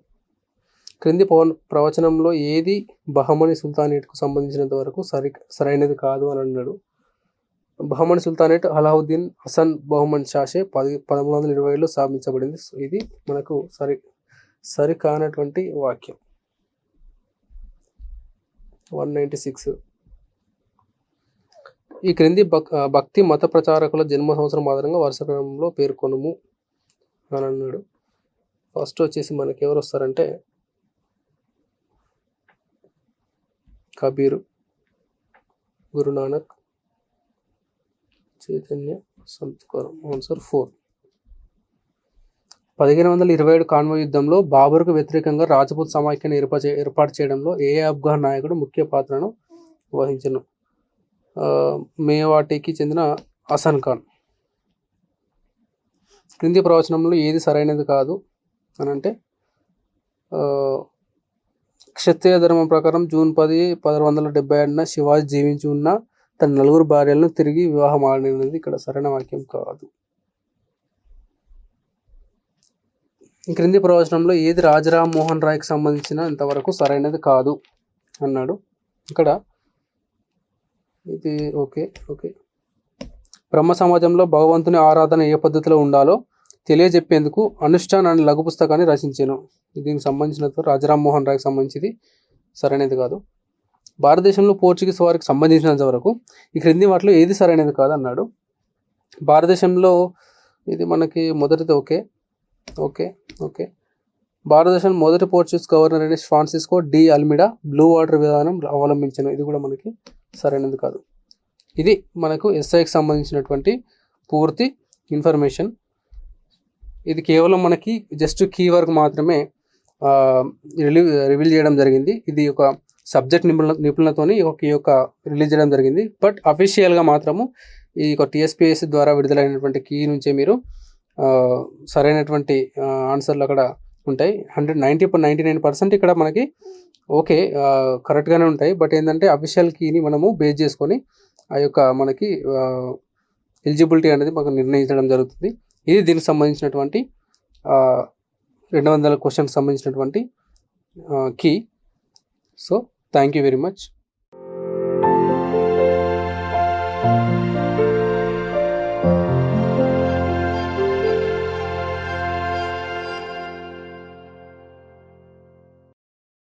క్రింది ప్రవచనంలో ఏది బహమని సుల్తానేట్కు సంబంధించినంత వరకు సరైనది కాదు అని అన్నాడు. బహమని సుల్తానేట్ అలావుద్దీన్ హసన్ బహమన్ షాషే 1320లో స్థాపించబడింది. ఇది మనకు సరికానటువంటి వాక్యం. 196 ఈ క్రింది భక్తి మత ప్రచారకుల జన్మ సంవత్సరం ఆధారంగా వరుస క్రమంలో పేర్కొనుము అని అన్నాడు. ఫస్ట్ వచ్చేసి మనకి ఎవరు వస్తారంటే కబీరు, గురునానక్, చైతన్య, సంతకరం. ఆన్సర్ 4. 1527 కాన్వాయ్ యుద్ధంలో బాబర్కు వ్యతిరేకంగా రాజపూత్ సమాఖ్యను ఏర్పాటు చేయడంలో ఏ ఆఫ్ఘన్ నాయకుడు ముఖ్య పాత్రను వహించను? మేవాటికి చెందిన హసన్ ఖాన్. క్రింది ప్రవచనంలో ఏది సరైనది కాదు అని అంటే క్షత్రియ ధర్మం ప్రకారం జూన్ 10, 1671 శివాజీ జీవించి ఉన్న తన 4 భార్యలను తిరిగి వివాహం ఆడినది ఇక్కడ సరైన వాక్యం కాదు. క్రింది ప్రవచనంలో ఏది రాజరామ్ మోహన్ రాయ్కి సంబంధించిన ఇంతవరకు సరైనది కాదు అన్నాడు. ఇక్కడ ఇది ఓకే. బ్రహ్మ సమాజంలో భగవంతుని ఆరాధన ఏ పద్ధతిలో ఉండాలో తెలియజెప్పేందుకు అనుష్ఠాన్ అనే లఘు పుస్తకాన్ని రచించాను. దీనికి సంబంధించినంత రాజరామ్ మోహన్ రాయ్కి సంబంధించింది సరైనది కాదు. భారతదేశంలో పోర్చుగీస్ వారికి సంబంధించినంత వరకు ఈ క్రింది వాటిలో ఏది సరైనది కాదు అన్నాడు. భారతదేశంలో ఇది మనకి మొదటిది ఓకే. భారతదేశం మొదటి పోర్చుగీస్ గవర్నర్ అయిన Francisco de Almeida blue water విధానం అవలంబించను. ఇది కూడా మనకి సరైనది కాదు. ఇది మనకు ఎస్ఐకి సంబంధించినటువంటి పూర్తి ఇన్ఫర్మేషన్. ఇది కేవలం మనకి జస్ట్ కీ వర్క్ మాత్రమే రివీల్ చేయడం జరిగింది. ఇది ఒక సబ్జెక్ట్ నిపుణులతోని ఈ యొక్క రిలీజ్ చేయడం జరిగింది. బట్ అఫీషియల్గా మాత్రము ఈ యొక్క టీఎస్పీఎస్సీ ద్వారా విడుదలైనటువంటి కీ నుంచే మీరు సరైనటువంటి ఆన్సర్లు అక్కడ ఉంటాయి. 99% ఇక్కడ మనకి ఓకే కరెక్ట్గానే ఉంటాయి. బట్ ఏంటంటే అఫీషియల్ కీని మనము బేస్ చేసుకొని ఆ యొక్క మనకి ఎలిజిబిలిటీ అనేది మనకు నిర్ణయించడం జరుగుతుంది. ఇది దీనికి సంబంధించినటువంటి 200 క్వశ్చన్కి సంబంధించినటువంటి key. So thank you very much.